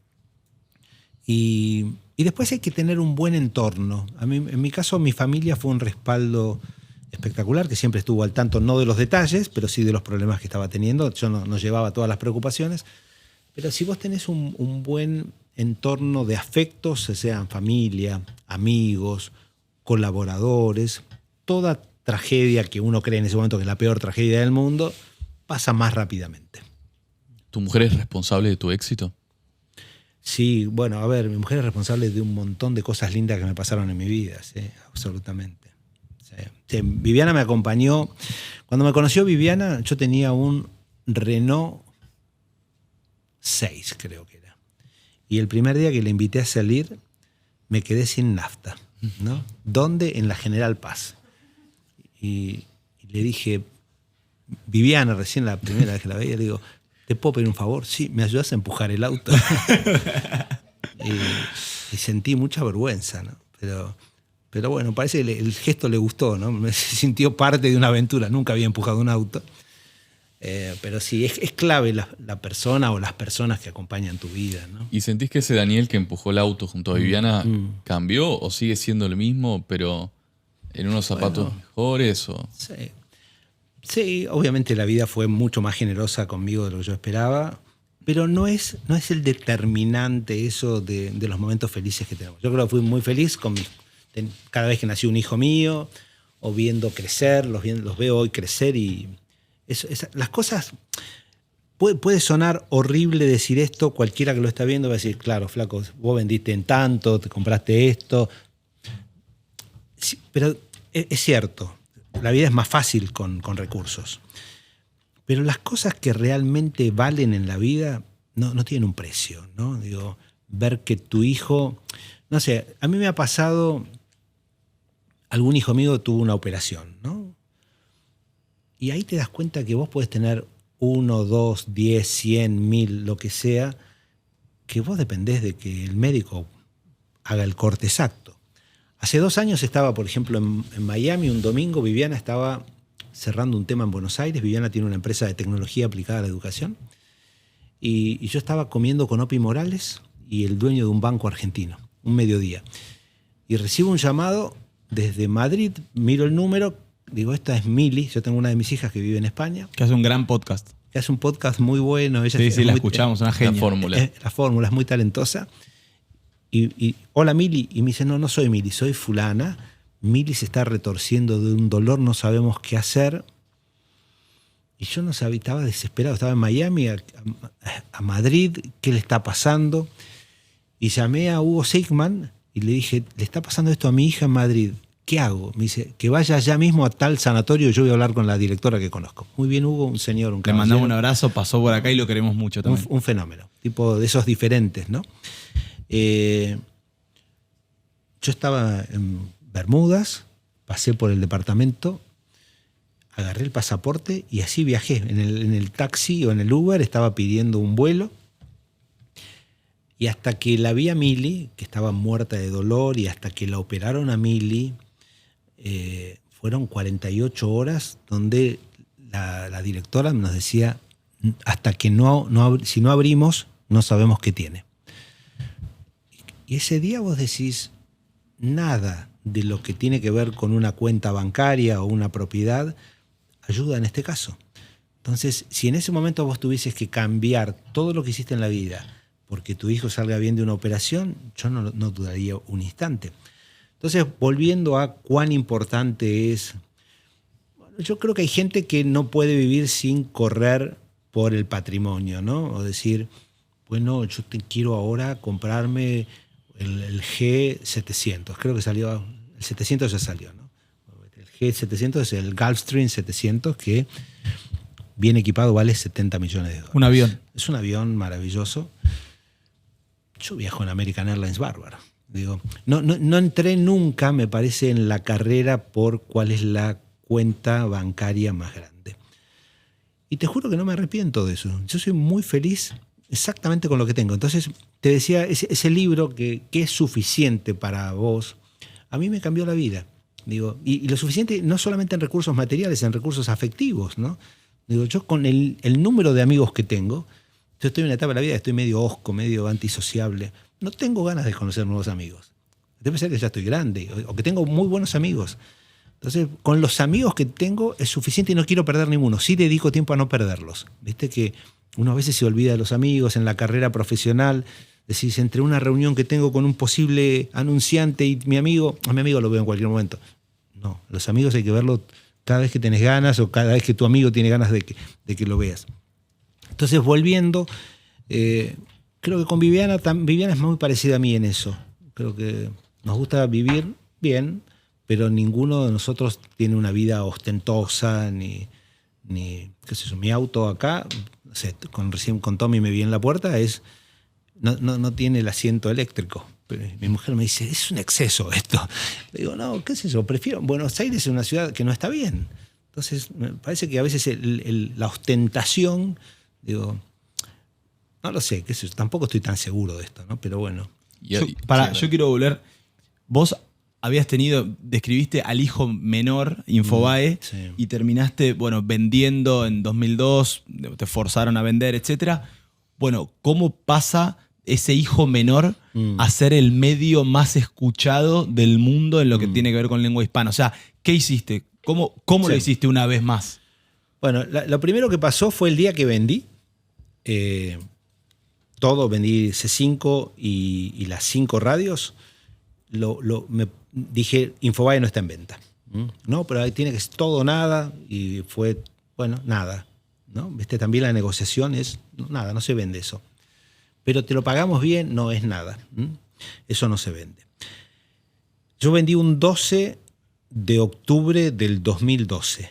B: Y después hay que tener un buen entorno. A mí, en mi caso, mi familia fue un respaldo espectacular, que siempre estuvo al tanto, no de los detalles, pero sí de los problemas que estaba teniendo. Yo no llevaba todas las preocupaciones, pero si vos tenés un buen entorno de afectos, sean familia, amigos, colaboradores, toda tragedia que uno cree en ese momento que es la peor tragedia del mundo, pasa más rápidamente.
A: ¿Tu mujer es responsable de tu éxito?
B: Sí, bueno, a ver, mi mujer es responsable de un montón de cosas lindas que me pasaron en mi vida, sí, absolutamente. Sí. Sí, Viviana me acompañó. Cuando me conoció Viviana, yo tenía un Renault 6, creo que era. Y el primer día que le invité a salir, me quedé sin nafta, ¿no? ¿Dónde? En la General Paz. Y le dije, Viviana, recién la primera vez que la veía, le digo, ¿te puedo pedir un favor? Sí, ¿me ayudas a empujar el auto? y sentí mucha vergüenza, ¿no? Pero bueno, parece que el gesto le gustó, ¿no? Me sintió parte de una aventura. Nunca había empujado un auto. Pero sí, es clave la persona o las personas que acompañan tu vida, ¿no?
A: ¿Y sentís que ese Daniel que empujó el auto junto a Viviana cambió o sigue siendo el mismo, pero en unos zapatos mejores? O...
B: Sí, obviamente la vida fue mucho más generosa conmigo de lo que yo esperaba, pero no es el determinante eso de los momentos felices que tenemos. Yo creo que fui muy feliz cada vez que nació un hijo mío, o viendo crecer, los veo hoy crecer y las cosas... Puede sonar horrible decir esto, cualquiera que lo está viendo va a decir, claro, flaco, vos vendiste en tanto, te compraste esto. Sí, pero es cierto, la vida es más fácil con recursos. Pero las cosas que realmente valen en la vida no tienen un precio, ¿no? Digo, ver que tu hijo... No sé, a mí me ha pasado... Algún hijo mío tuvo una operación, ¿no? Y ahí te das cuenta que vos podés tener 1, 2, 10, 100, 1000, lo que sea, que vos dependés de que el médico haga el corte exacto. Hace 2 años estaba, por ejemplo, en Miami, un domingo, Viviana estaba cerrando un tema en Buenos Aires. Viviana tiene una empresa de tecnología aplicada a la educación. Y yo estaba comiendo con Opi Morales y el dueño de un banco argentino, un mediodía. Y recibo un llamado desde Madrid, miro el número, digo, esta es Mili, yo tengo una de mis hijas que vive en España.
C: Que hace un gran podcast.
B: Que hace un podcast muy bueno. Ella
C: sí, la escuchamos, una genia.
B: La fórmula es muy talentosa. Y hola Mili, y me dice, no soy Mili, soy fulana. Mili se está retorciendo de un dolor, no sabemos qué hacer. Y yo no sabía, estaba desesperado, estaba en Miami, a Madrid, ¿qué le está pasando? Y llamé a Hugo Sigman y le dije, le está pasando esto a mi hija en Madrid, ¿qué hago? Me dice, que vaya ya mismo a tal sanatorio, yo voy a hablar con la directora que conozco. Muy bien, Hugo, un señor, un caballero.
C: Le mandamos un abrazo, pasó por acá y lo queremos mucho también.
B: Un fenómeno, tipo de esos diferentes, ¿no? Yo estaba en Bermudas, pasé por el departamento, agarré el pasaporte y así viajé. En el taxi o en el Uber estaba pidiendo un vuelo. Y hasta que la vi a Mili, que estaba muerta de dolor, y hasta que la operaron a Mili, fueron 48 horas donde la directora nos decía, hasta que si no abrimos, no sabemos qué tiene. Y ese día vos decís, nada de lo que tiene que ver con una cuenta bancaria o una propiedad ayuda en este caso. Entonces, si en ese momento vos tuvieses que cambiar todo lo que hiciste en la vida porque tu hijo salga bien de una operación, yo no dudaría un instante. Entonces, volviendo a cuán importante es... Bueno, yo creo que hay gente que no puede vivir sin correr por el patrimonio, ¿no? O decir, bueno, yo quiero ahora comprarme el G700. Creo que salió, el 700 ya salió, ¿no? El G700 es el Gulfstream 700 que bien equipado vale $70 millones.
C: Un avión.
B: Es un avión maravilloso. Yo viajo en American Airlines bárbaro. Digo, no entré nunca, me parece, en la carrera por cuál es la cuenta bancaria más grande. Y te juro que no me arrepiento de eso. Yo soy muy feliz exactamente con lo que tengo. Entonces, te decía, ese libro que es suficiente para vos, a mí me cambió la vida. Digo, y lo suficiente no solamente en recursos materiales, en recursos afectivos, ¿no? Digo, yo con el número de amigos que tengo, yo estoy en una etapa de la vida que estoy medio hosco, medio antisociable. No tengo ganas de conocer nuevos amigos. Debe ser que ya estoy grande o que tengo muy buenos amigos. Entonces, con los amigos que tengo es suficiente y no quiero perder ninguno. Sí dedico tiempo a no perderlos. Viste que uno a veces se olvida de los amigos en la carrera profesional. Decís, entre una reunión que tengo con un posible anunciante y mi amigo, a mi amigo lo veo en cualquier momento. No, los amigos hay que verlos cada vez que tenés ganas o cada vez que tu amigo tiene ganas de que lo veas. Entonces, volviendo, creo que con Viviana es muy parecida a mí en eso. Creo que nos gusta vivir bien, pero ninguno de nosotros tiene una vida ostentosa, ni qué sé yo, mi auto acá, no sé, recién con Tommy me vi en la puerta, no tiene el asiento eléctrico. Pero mi mujer me dice, es un exceso esto. Le digo, no, qué sé yo, prefiero. Buenos Aires es una ciudad que no está bien. Entonces, me parece que a veces la ostentación, digo, no lo sé, qué sé yo, tampoco estoy tan seguro de esto, ¿no? Pero bueno.
C: Yo quiero volver. Vos describiste al hijo menor, Infobae,
B: sí.
C: y terminaste, vendiendo en 2002, te forzaron a vender, etc. Bueno, ¿cómo pasa ese hijo menor a ser el medio más escuchado del mundo en lo que tiene que ver con lengua hispana? O sea, ¿qué hiciste? ¿Cómo lo hiciste una vez más?
B: Bueno, lo primero que pasó fue el día que vendí. Todo, vendí C5 y las 5 radios. Me dije, Infobae no está en venta. No, pero ahí tiene que ser todo o nada. Y fue, nada. ¿No? ¿Viste? También la negociación es nada, no se vende eso. Pero te lo pagamos bien, no es nada. Eso no se vende. Yo vendí un 12 de octubre del 2012.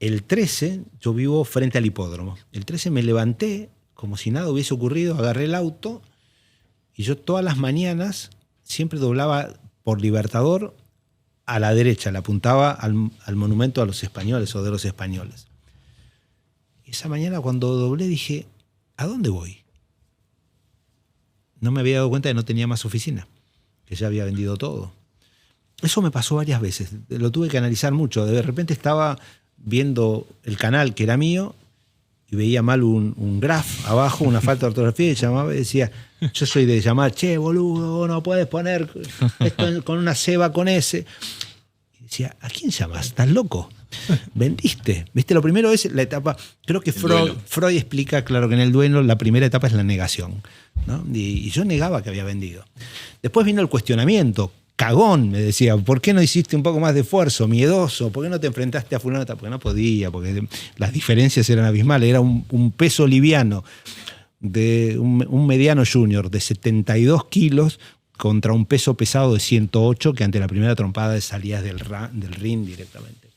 B: El 13, yo vivo frente al hipódromo. El 13 me levanté como si nada hubiese ocurrido, agarré el auto y yo todas las mañanas siempre doblaba por Libertador a la derecha, le apuntaba al monumento a los españoles o de los españoles. Y esa mañana cuando doblé dije, ¿a dónde voy? No me había dado cuenta de que no tenía más oficina, que ya había vendido todo. Eso me pasó varias veces, lo tuve que analizar mucho. De repente estaba viendo el canal que era mío y veía mal un graph abajo, una falta de ortografía, y llamaba y decía, yo soy de llamar, che, boludo, no puedes poner esto con una C va con S. Y decía, ¿a quién llamas? ¿Estás loco? Vendiste. ¿Viste? Lo primero es la etapa, creo que Freud explica, claro, que en el duelo la primera etapa es la negación, ¿no? Y yo negaba que había vendido. Después vino el cuestionamiento. Cagón, me decía, ¿por qué no hiciste un poco más de esfuerzo? Miedoso, ¿por qué no te enfrentaste a fulano? Porque no podía, porque las diferencias eran abismales. Era un peso liviano de un mediano junior de 72 kilos contra un peso pesado de 108 que ante la primera trompada salías del ring directamente.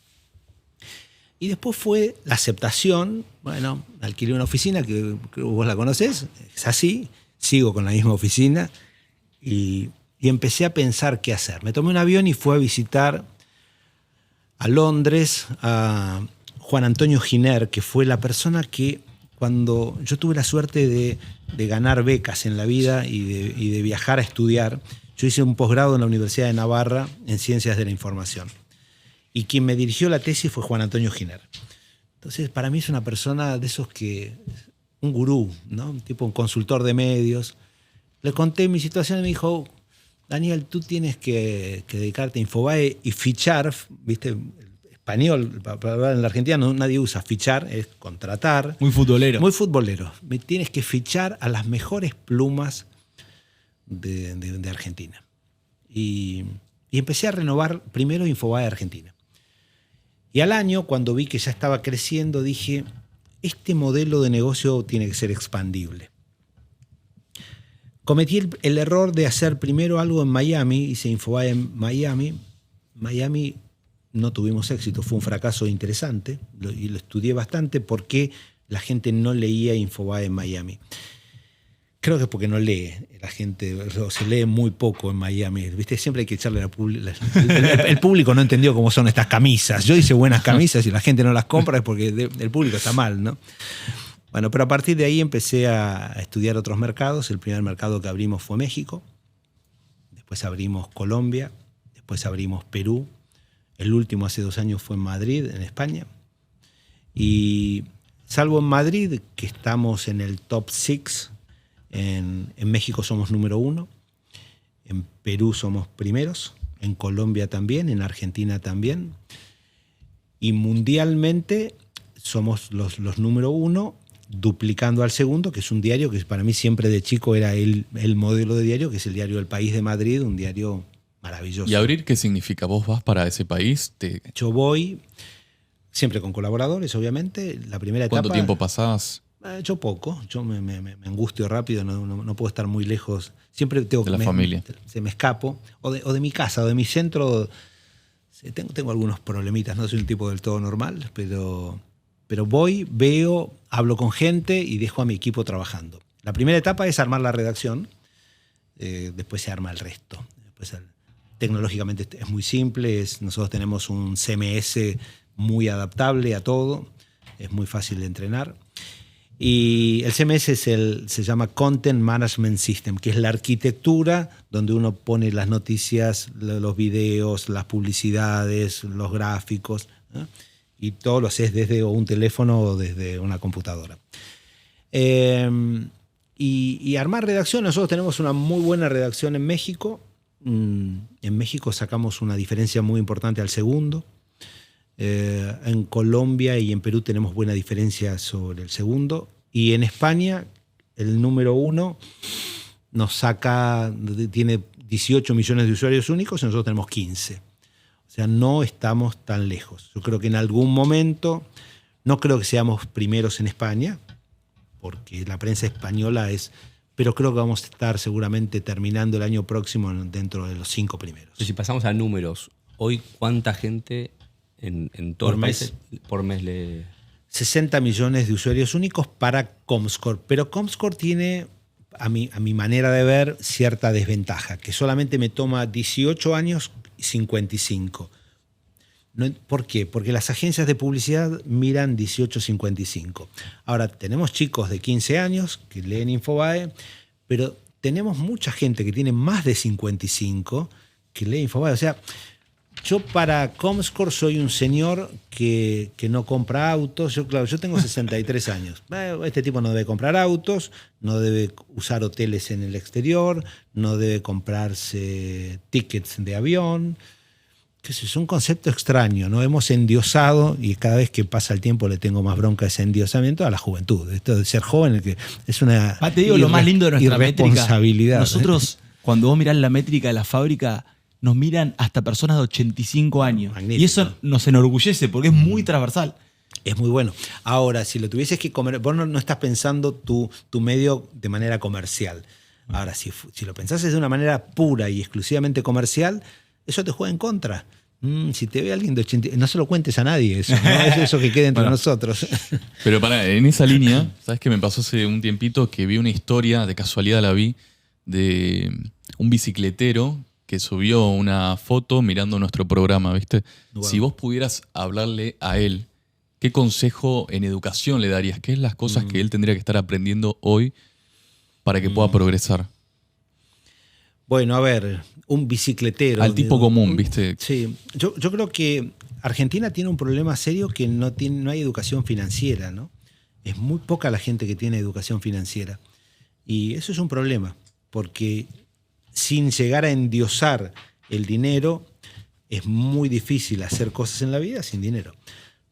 B: Y después fue la aceptación. Bueno, alquilé una oficina que vos la conocés, es así, sigo con la misma oficina y empecé a pensar qué hacer. Me tomé un avión y fui a visitar a Londres a Juan Antonio Giner, que fue la persona que cuando yo tuve la suerte de ganar becas en la vida y de viajar a estudiar, yo hice un posgrado en la Universidad de Navarra en Ciencias de la Información. Y quien me dirigió la tesis fue Juan Antonio Giner. Entonces, para mí es una persona de esos un gurú, ¿no? Tipo un consultor de medios. Le conté mi situación y me dijo, Daniel, tú tienes que dedicarte a Infobae y fichar, ¿viste? Español, para hablar en la Argentina nadie usa fichar, es contratar.
C: Muy futbolero.
B: Muy futbolero. Me tienes que fichar a las mejores plumas de Argentina. Y empecé a renovar primero Infobae Argentina. Y al año, cuando vi que ya estaba creciendo, dije, este modelo de negocio tiene que ser expandible. Cometí el error de hacer primero algo en Miami, hice Infobae en Miami. Miami no tuvimos éxito, fue un fracaso interesante y lo estudié bastante porque la gente no leía Infobae en Miami. Creo que es porque no lee, la gente se lee muy poco en Miami, ¿viste? Siempre hay que echarle el público no entendió cómo son estas camisas. Yo hice buenas camisas y la gente no las compra es porque el público está mal, ¿no? Bueno, pero a partir de ahí empecé a estudiar otros mercados. El primer mercado que abrimos fue México, después abrimos Colombia, después abrimos Perú, el último hace 2 años fue en Madrid, en España, Y salvo en Madrid, que estamos en el top 6, en México somos número 1, en Perú somos primeros, en Colombia también, en Argentina también. Y mundialmente somos los número 1, duplicando al segundo, que es un diario que para mí siempre de chico era el modelo de diario, que es el diario El País de Madrid, un diario maravilloso.
A: ¿Y abrir qué significa? ¿Vos vas para ese país?
B: Yo voy siempre con colaboradores, obviamente. La primera etapa.
A: ¿Cuánto tiempo pasás?
B: Yo poco. Yo me angustio rápido, no puedo estar muy lejos. Siempre tengo
A: de la familia.
B: Me escapo. O de mi casa, o de mi centro. Tengo algunos problemitas, no soy un tipo del todo normal, pero voy, veo, hablo con gente y dejo a mi equipo trabajando. La primera etapa es armar la redacción, después se arma el resto. Tecnológicamente es muy simple, nosotros tenemos un CMS muy adaptable a todo, es muy fácil de entrenar. Y el CMS se llama Content Management System, que es la arquitectura donde uno pone las noticias, los videos, las publicidades, los gráficos, ¿no? Y todo lo haces desde un teléfono o desde una computadora. Y armar redacción, nosotros tenemos una muy buena redacción en México. En México sacamos una diferencia muy importante al segundo. En Colombia y en Perú tenemos buena diferencia sobre el segundo. Y en España, el número 1 tiene 18 millones de usuarios únicos y nosotros tenemos 15. O sea, no estamos tan lejos. Yo creo que en algún momento, no creo que seamos primeros en España, porque la prensa española pero creo que vamos a estar seguramente terminando el año próximo dentro de los 5 primeros.
D: Si pasamos a números, hoy, ¿cuánta gente en todo el país por mes le...?
B: 60 millones de usuarios únicos para Comscore. Pero Comscore tiene, a mi manera de ver, cierta desventaja, que solamente me toma 18 años y 55. ¿Por qué? Porque las agencias de publicidad miran 18-55. Ahora, tenemos chicos de 15 años que leen Infobae, pero tenemos mucha gente que tiene más de 55 que lee Infobae. O sea, yo para Comscore soy un señor que no compra autos. Yo tengo 63 años. Este tipo no debe comprar autos, no debe usar hoteles en el exterior, no debe comprarse tickets de avión. Es un concepto extraño, ¿no? Hemos endiosado, y cada vez que pasa el tiempo le tengo más bronca ese endiosamiento a la juventud. Esto de ser joven, que es una
C: te digo lo más lindo de nuestra
B: irresponsabilidad.
C: Métrica. Nosotros, cuando vos mirás la métrica de la fábrica, nos miran hasta personas de 85 años. Magnífico. Y eso nos enorgullece porque es muy transversal.
B: Es muy bueno. Ahora, si lo tuvieses que comer, vos no estás pensando tu medio de manera comercial. Ahora, si lo pensases de una manera pura y exclusivamente comercial, eso te juega en contra. Si te ve alguien de 80, no se lo cuentes a nadie eso, ¿no? Es eso que quede entre nosotros.
A: Pero en esa línea, ¿sabes qué me pasó hace un tiempito? Que vi una historia, de casualidad la vi, de un bicicletero que subió una foto mirando nuestro programa, ¿viste? Wow. Si vos pudieras hablarle a él, ¿qué consejo en educación le darías? ¿Qué es las cosas que él tendría que estar aprendiendo hoy para que pueda progresar?
B: Bueno, a ver, un bicicletero.
A: Al tipo común, ¿viste?
B: Sí, yo creo que Argentina tiene un problema serio que no hay educación financiera, ¿no? Es muy poca la gente que tiene educación financiera. Y eso es un problema, porque sin llegar a endiosar el dinero, es muy difícil hacer cosas en la vida sin dinero.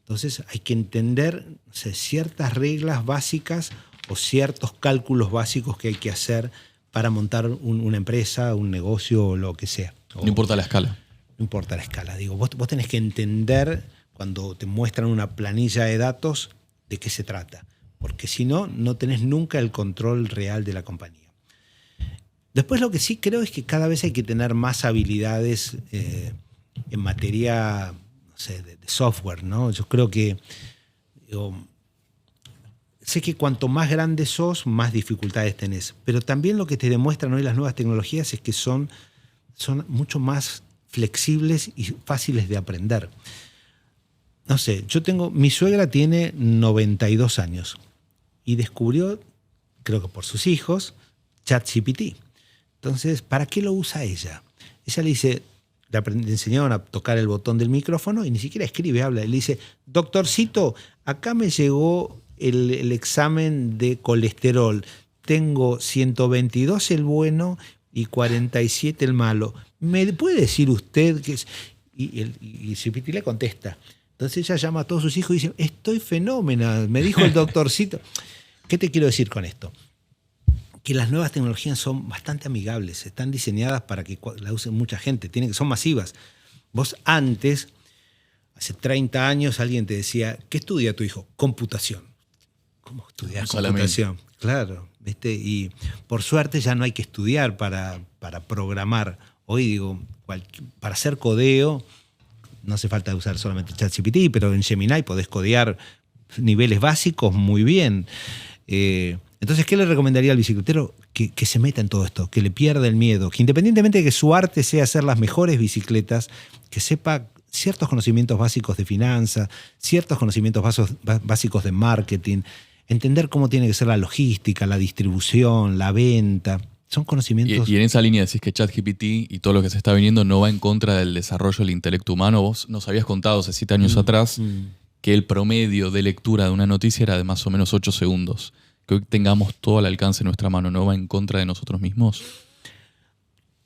B: Entonces hay que entender ciertas reglas básicas o ciertos cálculos básicos que hay que hacer para montar una empresa, un negocio o lo que sea.
A: No importa la escala.
B: No importa la escala. Digo, vos tenés que entender cuando te muestran una planilla de datos de qué se trata. Porque si no, no tenés nunca el control real de la compañía. Después lo que sí creo es que cada vez hay que tener más habilidades en materia, no sé, de software, ¿no? Yo creo que... sé que cuanto más grande sos, más dificultades tenés. Pero también lo que te demuestran hoy las nuevas tecnologías es que son mucho más flexibles y fáciles de aprender. No sé, mi suegra tiene 92 años y descubrió, creo que por sus hijos, ChatGPT. Entonces, ¿para qué lo usa ella? Ella le dice, le enseñaron a tocar el botón del micrófono y ni siquiera escribe, habla. Él dice, doctorcito, acá me llegó el examen de colesterol. Tengo 122 el bueno y 47 el malo. ¿Me puede decir usted qué es? Y Cipiti le contesta. Entonces ella llama a todos sus hijos y dice, estoy fenómena, me dijo el doctorcito. ¿Qué te quiero decir con esto? Que las nuevas tecnologías son bastante amigables, están diseñadas para que la usen mucha gente, son masivas. Vos antes, hace 30 años, alguien te decía, ¿qué estudia tu hijo? Computación. ¿Cómo estudiar computación? Claro, ¿viste? Y por suerte ya no hay que estudiar para programar. Hoy digo, para hacer codeo, no hace falta usar solamente ChatGPT, pero en Gemini podés codear niveles básicos muy bien. Entonces, ¿qué le recomendaría al bicicletero? Que se meta en todo esto, que le pierda el miedo, que independientemente de que su arte sea hacer las mejores bicicletas, que sepa ciertos conocimientos básicos de finanzas, ciertos conocimientos básicos de marketing, entender cómo tiene que ser la logística, la distribución, la venta. Son conocimientos...
A: Y en esa línea decís que ChatGPT y todo lo que se está viniendo no va en contra del desarrollo del intelecto humano. Vos nos habías contado hace 7 años atrás que el promedio de lectura de una noticia era de más o menos 8 segundos. Que hoy tengamos todo al alcance de nuestra mano, ¿no va en contra de nosotros mismos?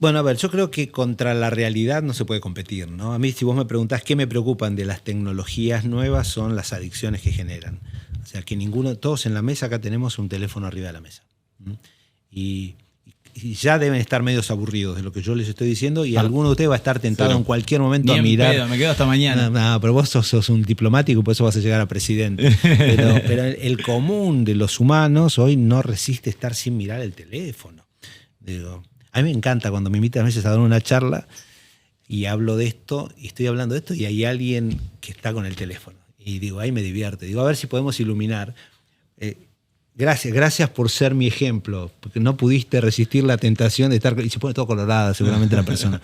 B: Bueno, a ver, yo creo que contra la realidad no se puede competir, ¿no? A mí, si vos me preguntás qué me preocupan de las tecnologías nuevas, son las adicciones que generan. O sea, que todos en la mesa acá tenemos un teléfono arriba de la mesa. Y ya deben estar medios aburridos de lo que yo les estoy diciendo y alguno de ustedes va a estar tentado en cualquier momento a mirar.
C: Pedo, me quedo hasta mañana.
B: No, pero vos sos un diplomático y por eso vas a llegar a presidente. Pero el común de los humanos hoy no resiste estar sin mirar el teléfono. Digo, a mí me encanta cuando me invitan a veces a dar una charla y hablo de esto y estoy hablando de esto y hay alguien que está con el teléfono. Y digo, ahí me divierte. Digo, a ver si podemos iluminar. Gracias por ser mi ejemplo, porque no pudiste resistir la tentación de estar... Y se pone todo colorada seguramente la persona.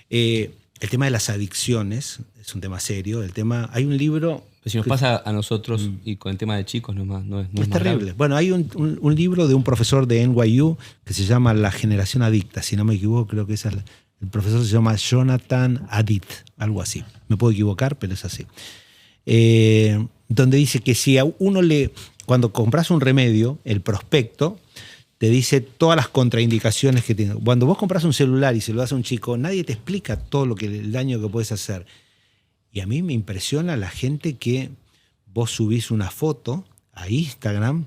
B: El tema de las adicciones es un tema serio. Hay un libro...
D: Pero si nos pasa a nosotros y con el tema de chicos no es
B: es terrible. Grave. Bueno, hay un libro de un profesor de NYU que se llama La generación adicta. Si no me equivoco, creo que el profesor se llama Jonathan Haidt, algo así. Me puedo equivocar, pero es así. Donde dice que si a uno cuando compras un remedio, el prospecto te dice todas las contraindicaciones que tiene. Cuando vos compras un celular y se lo das a un chico, nadie te explica todo el daño que puedes hacer. Y a mí me impresiona la gente que vos subís una foto a Instagram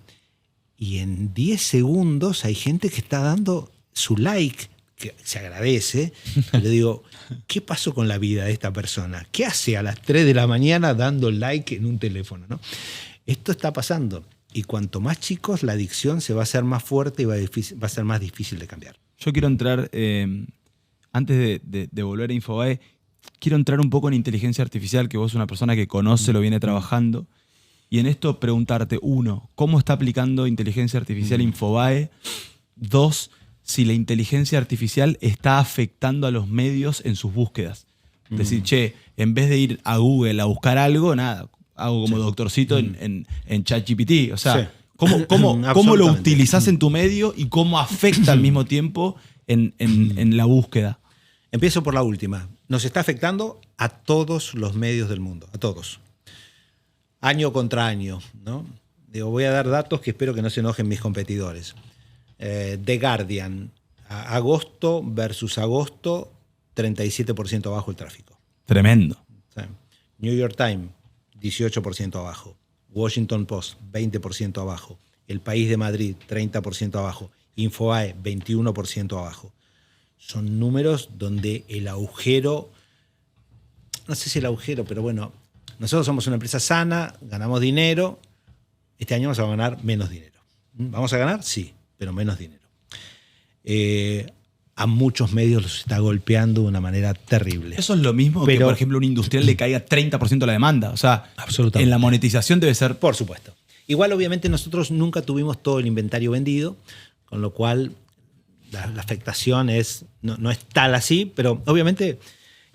B: y en 10 segundos hay gente que está dando su like, que se agradece. Y le digo, ¿qué pasó con la vida de esta persona? ¿Qué hace a las 3 de la mañana dando like en un teléfono, ¿no? Esto está pasando. Y cuanto más chicos, la adicción se va a hacer más fuerte y va a ser más difícil de cambiar.
C: Yo quiero entrar, antes de volver a Infobae, quiero entrar un poco en inteligencia artificial, que vos sos una persona que conoce, lo viene trabajando. Y en esto preguntarte, 1, ¿cómo está aplicando inteligencia artificial Infobae? 2, si la inteligencia artificial está afectando a los medios en sus búsquedas. Decir, che, en vez de ir a Google a buscar algo, nada, hago como doctorcito en ChatGPT. O sea, ¿cómo lo utilizás en tu medio y cómo afecta al mismo tiempo en la búsqueda?
B: Empiezo por la última. Nos está afectando a todos los medios del mundo, a todos. Año contra año, ¿no? Digo, voy a dar datos que espero que no se enojen mis competidores. The Guardian, agosto versus agosto, 37% abajo el tráfico.
C: Tremendo.
B: Sí. New York Times, 18% abajo. Washington Post, 20% abajo. El País de Madrid, 30% abajo. Infobae, 21% abajo. Son números donde el agujero, no sé si el agujero, pero bueno, nosotros somos una empresa sana, ganamos dinero, este año vamos a ganar menos dinero. ¿Vamos a ganar? Sí, pero menos dinero. A muchos medios los está golpeando de una manera terrible.
C: Eso es lo mismo que, por ejemplo, un industrial le caiga 30% la demanda. O sea, en la monetización debe ser...
B: Por supuesto. Igual, obviamente, nosotros nunca tuvimos todo el inventario vendido, con lo cual la afectación no es tal así, pero obviamente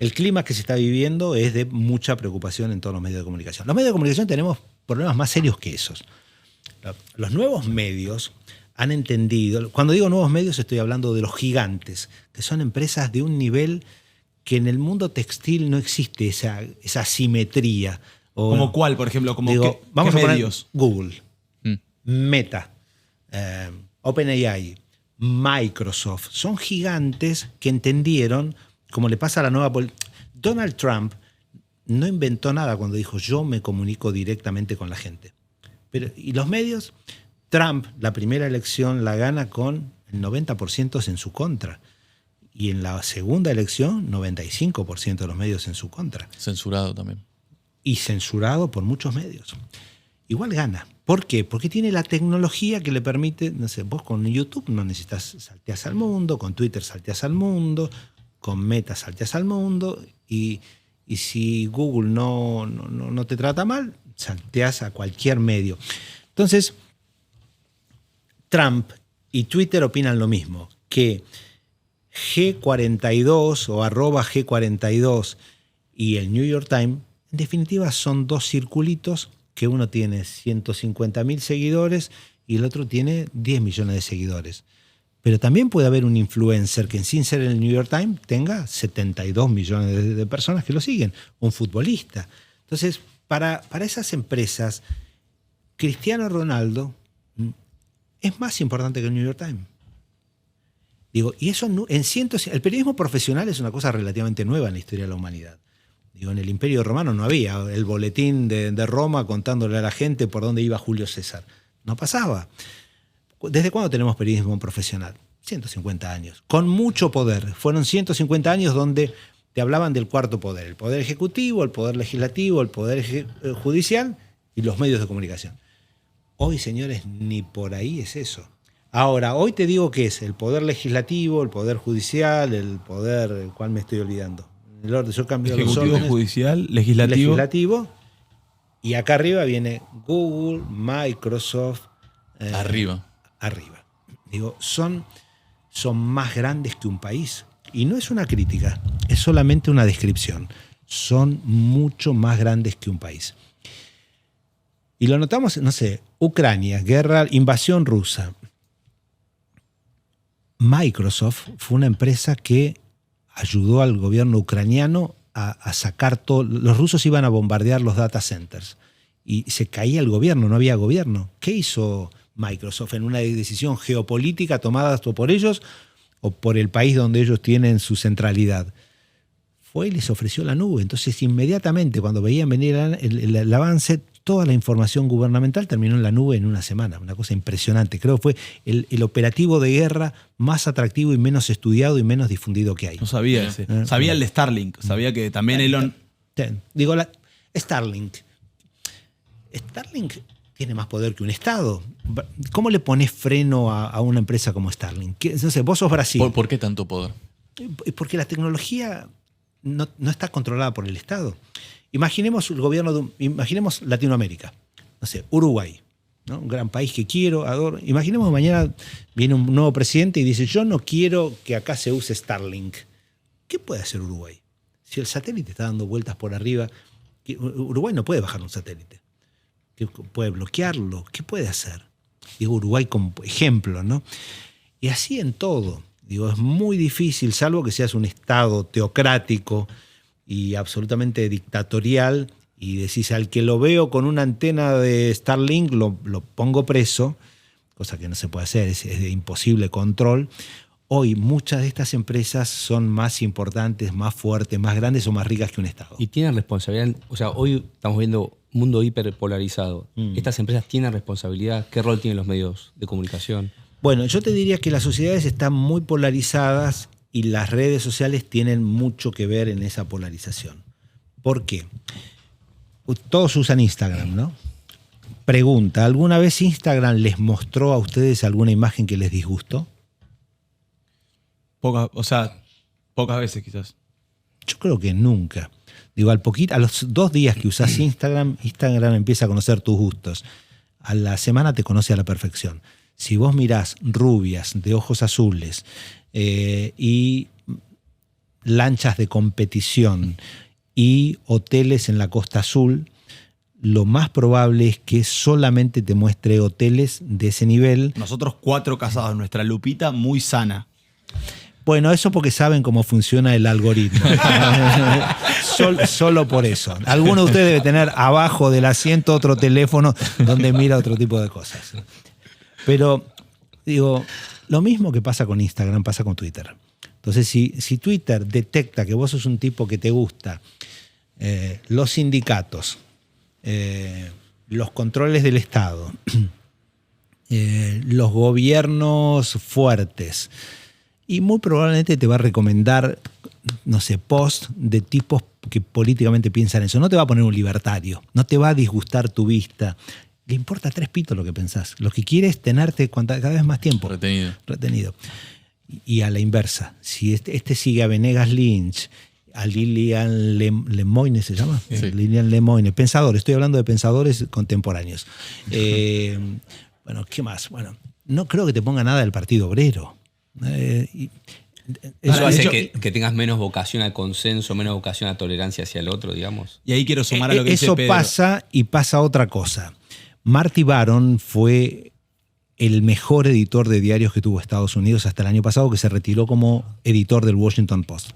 B: el clima que se está viviendo es de mucha preocupación en todos los medios de comunicación. Los medios de comunicación tenemos problemas más serios que esos. Los nuevos medios han entendido, cuando digo nuevos medios estoy hablando de los gigantes, que son empresas de un nivel que en el mundo textil no existe esa simetría.
C: ¿Como cuál, por ejemplo?
B: Vamos
C: ¿qué
B: a poner
C: medios?
B: Google, Meta, OpenAI, Microsoft. Son gigantes que entendieron, como le pasa a la nueva... Donald Trump no inventó nada cuando dijo yo me comunico directamente con la gente. ¿Y los medios? Trump, la primera elección la gana con el 90% en su contra. Y en la segunda elección, 95% de los medios en su contra.
A: Censurado también.
B: Y censurado por muchos medios. Igual gana. ¿Por qué? Porque tiene la tecnología que le permite, no sé, vos con YouTube no necesitas, salteás al mundo, con Twitter salteás al mundo, con Meta salteás al mundo, y si Google no te trata mal, salteás a cualquier medio. Entonces, Trump y Twitter opinan lo mismo, que G42 o @G42 y el New York Times, en definitiva son dos circulitos que uno tiene 150.000 seguidores y el otro tiene 10 millones de seguidores. Pero también puede haber un influencer que sin ser el New York Times tenga 72 millones de personas que lo siguen, un futbolista. Entonces, para esas empresas, Cristiano Ronaldo es más importante que el New York Times. Y eso el periodismo profesional es una cosa relativamente nueva en la historia de la humanidad. En el Imperio Romano no había el boletín de Roma contándole a la gente por dónde iba Julio César. No pasaba. ¿Desde cuándo tenemos periodismo profesional? 150 años. Con mucho poder. Fueron 150 años donde te hablaban del cuarto poder. El poder ejecutivo, el poder legislativo, el poder judicial y los medios de comunicación. Hoy, señores, ni por ahí es eso. Ahora, hoy te digo que es el poder legislativo, el poder judicial, el poder... ¿Cuál me estoy olvidando? El orden, yo cambio los
C: Ejecutivo,
B: órdenes.
C: judicial, legislativo.
B: Y acá arriba viene Google, Microsoft.
A: Arriba.
B: Son más grandes que un país. Y no es una crítica, es solamente una descripción. Son mucho más grandes que un país. Y lo notamos, no sé, Ucrania, guerra, invasión rusa. Microsoft fue una empresa que ayudó al gobierno ucraniano a sacar todo. Los rusos iban a bombardear los data centers y se caía el gobierno, no había gobierno. ¿Qué hizo Microsoft en una decisión geopolítica tomada por ellos o por el país donde ellos tienen su centralidad? Fue y les ofreció la nube. Entonces, inmediatamente, cuando veían venir el avance, toda la información gubernamental terminó en la nube en una semana. Una cosa impresionante. Creo que fue el operativo de guerra más atractivo y menos estudiado y menos difundido que hay.
C: No sabía ese. Sabía el de Starlink. Sabía que también Elon...
B: Starlink. Starlink tiene más poder que un Estado. ¿Cómo le pones freno a una empresa como Starlink? No sé, vos sos Brasil.
A: ¿Por qué tanto poder?
B: Porque la tecnología no está controlada por el Estado. Imaginemos imaginemos Latinoamérica, no sé, Uruguay, ¿no? Un gran país que quiero, adoro. Imaginemos mañana viene un nuevo presidente y dice, yo no quiero que acá se use Starlink. ¿Qué puede hacer Uruguay? Si el satélite está dando vueltas por arriba, Uruguay no puede bajar un satélite. Puede bloquearlo. ¿Qué puede hacer? Uruguay como ejemplo, ¿no? Y así en todo. Es muy difícil, salvo que seas un Estado teocrático y absolutamente dictatorial, y decís, al que lo veo con una antena de Starlink lo pongo preso, cosa que no se puede hacer, es de imposible control. Hoy muchas de estas empresas son más importantes, más fuertes, más grandes o más ricas que un Estado.
D: Y tienen responsabilidad, hoy estamos viendo un mundo hiperpolarizado. ¿Estas empresas tienen responsabilidad? ¿Qué rol tienen los medios de comunicación?
B: Bueno, yo te diría que las sociedades están muy polarizadas y las redes sociales tienen mucho que ver en esa polarización. ¿Por qué? Todos usan Instagram, ¿no? Pregunta, ¿alguna vez Instagram les mostró a ustedes alguna imagen que les disgustó?
C: Pocas veces quizás.
B: Yo creo que nunca. A los 2 días que usás Instagram empieza a conocer tus gustos. A la semana te conoce a la perfección. Si vos mirás rubias de ojos azules y lanchas de competición y hoteles en la Costa Azul, lo más probable es que solamente te muestre hoteles de ese nivel.
C: Nosotros 4 casados, nuestra Lupita muy sana.
B: Bueno, eso porque saben cómo funciona el algoritmo. Solo por eso. Alguno de ustedes debe tener abajo del asiento otro teléfono donde mira otro tipo de cosas. Pero, digo, lo mismo que pasa con Instagram pasa con Twitter. Entonces, si Twitter detecta que vos sos un tipo que te gusta los sindicatos, los controles del Estado, los gobiernos fuertes, y muy probablemente te va a recomendar, no sé, posts de tipos que políticamente piensan eso. No te va a poner un libertario, no te va a disgustar tu vista. Le importa 3 pitos lo que pensás. Lo que quiere es tenerte cada vez más tiempo retenido. Y a la inversa, si este sigue a Venegas Lynch, a Lilian Lemoine, ¿se llama?
A: Sí.
B: Lilian Lemoine, pensadores, estoy hablando de pensadores contemporáneos. Bueno, ¿qué más? Bueno, no creo que te ponga nada del Partido Obrero.
D: Eso hace que tengas menos vocación al consenso, menos vocación a tolerancia hacia el otro, digamos.
C: Y ahí quiero sumar a lo que dice
B: eso
C: Pedro.
B: pasa, y pasa otra cosa. Marty Baron fue el mejor editor de diarios que tuvo Estados Unidos hasta el año pasado, que se retiró como editor del Washington Post.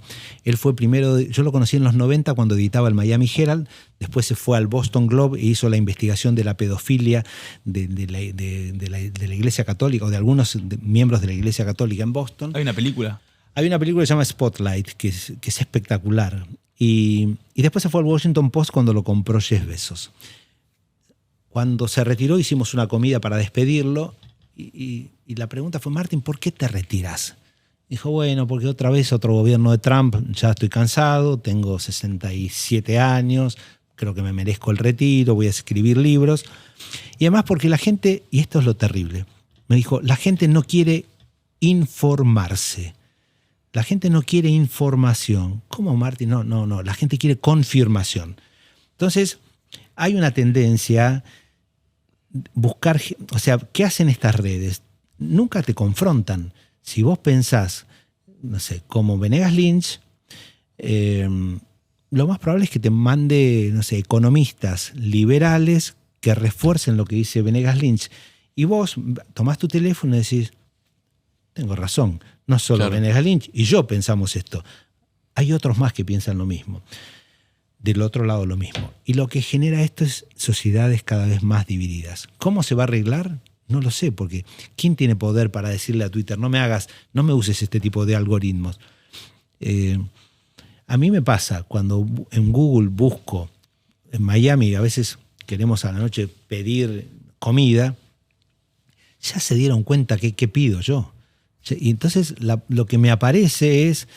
B: Él fue primero, yo lo conocí en los 90 cuando editaba el Miami Herald, después se fue al Boston Globe e hizo la investigación de la pedofilia de la Iglesia Católica, o de algunos miembros de la Iglesia Católica en Boston.
C: Hay una película.
B: Hay una película que se llama Spotlight, que es espectacular. Y después se fue al Washington Post cuando lo compró Jeff Bezos. Cuando se retiró hicimos una comida para despedirlo y la pregunta fue, Martín, ¿por qué te retiras? Dijo, bueno, porque otra vez otro gobierno de Trump, ya estoy cansado, tengo 67 años, creo que me merezco el retiro, voy a escribir libros. Y además porque la gente, y esto es lo terrible, me dijo, la gente no quiere informarse. La gente no quiere información. ¿Cómo, Martín? No, la gente quiere confirmación. Entonces, hay una tendencia buscar, o sea, ¿qué hacen estas redes? Nunca te confrontan. Si vos pensás, no sé, como Venegas Lynch, lo más probable es que te mande, no sé, economistas liberales que refuercen lo que dice Venegas Lynch. Y vos tomás tu teléfono y decís, tengo razón, no solo
A: Claro.
B: Venegas Lynch y yo pensamos esto. Hay otros más que piensan lo mismo. Del otro lado lo mismo. Y lo que genera esto es sociedades cada vez más divididas. ¿Cómo se va a arreglar? No lo sé, porque ¿quién tiene poder para decirle a Twitter, no me uses este tipo de algoritmos? A mí me pasa, cuando en Google busco, en Miami, a veces queremos a la noche pedir comida, ya se dieron cuenta qué pido yo. Y entonces lo que me aparece es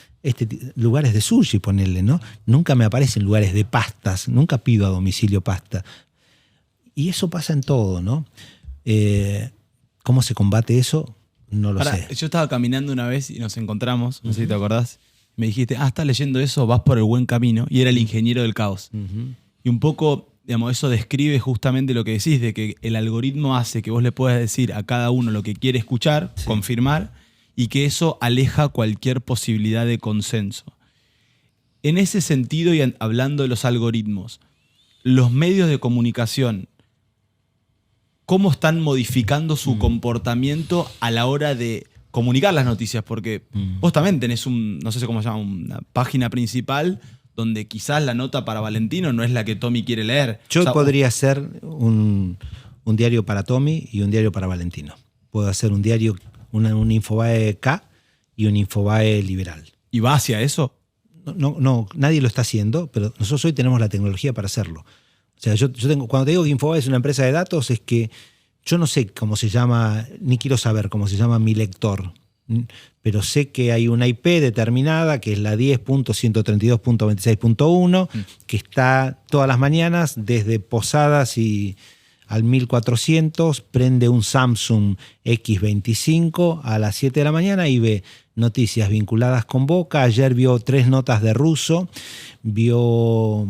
B: lugares de sushi, ponerle, ¿no? Nunca me aparecen lugares de pastas, nunca pido a domicilio pasta. Y eso pasa en todo, ¿no? ¿Cómo se combate eso? No lo sé.
C: Yo estaba caminando una vez y nos encontramos, no sé si te acordás. Me dijiste, estás leyendo eso, vas por el buen camino. Y era el ingeniero del caos. Y un poco, digamos, eso describe justamente lo que decís, de que el algoritmo hace que vos le puedas decir a cada uno lo que quiere escuchar,
B: Sí.
C: confirmar, y que eso aleja cualquier posibilidad de consenso. En ese sentido, y hablando de los algoritmos, los medios de comunicación, ¿cómo están modificando su comportamiento a la hora de comunicar las noticias? Porque vos también tenés no sé cómo se llama, una página principal donde quizás la nota para Valentino no es la que Tommy quiere leer.
B: Yo
C: O sea,
B: podría hacer un diario para Tommy y un diario para Valentino. Puedo hacer un diario, un Infobae K y un Infobae liberal.
C: ¿Y va hacia eso?
B: No, nadie lo está haciendo, pero nosotros hoy tenemos la tecnología para hacerlo. O sea, yo tengo, cuando te digo que Infobae es una empresa de datos, es que yo no sé cómo se llama, ni quiero saber cómo se llama mi lector, pero sé que hay una IP determinada, que es la 10.132.26.1, que está todas las mañanas desde Posadas y al 1400, prende un Samsung X25 a las 7 de la mañana y ve noticias vinculadas con Boca. Ayer vio 3 notas de Russo, ve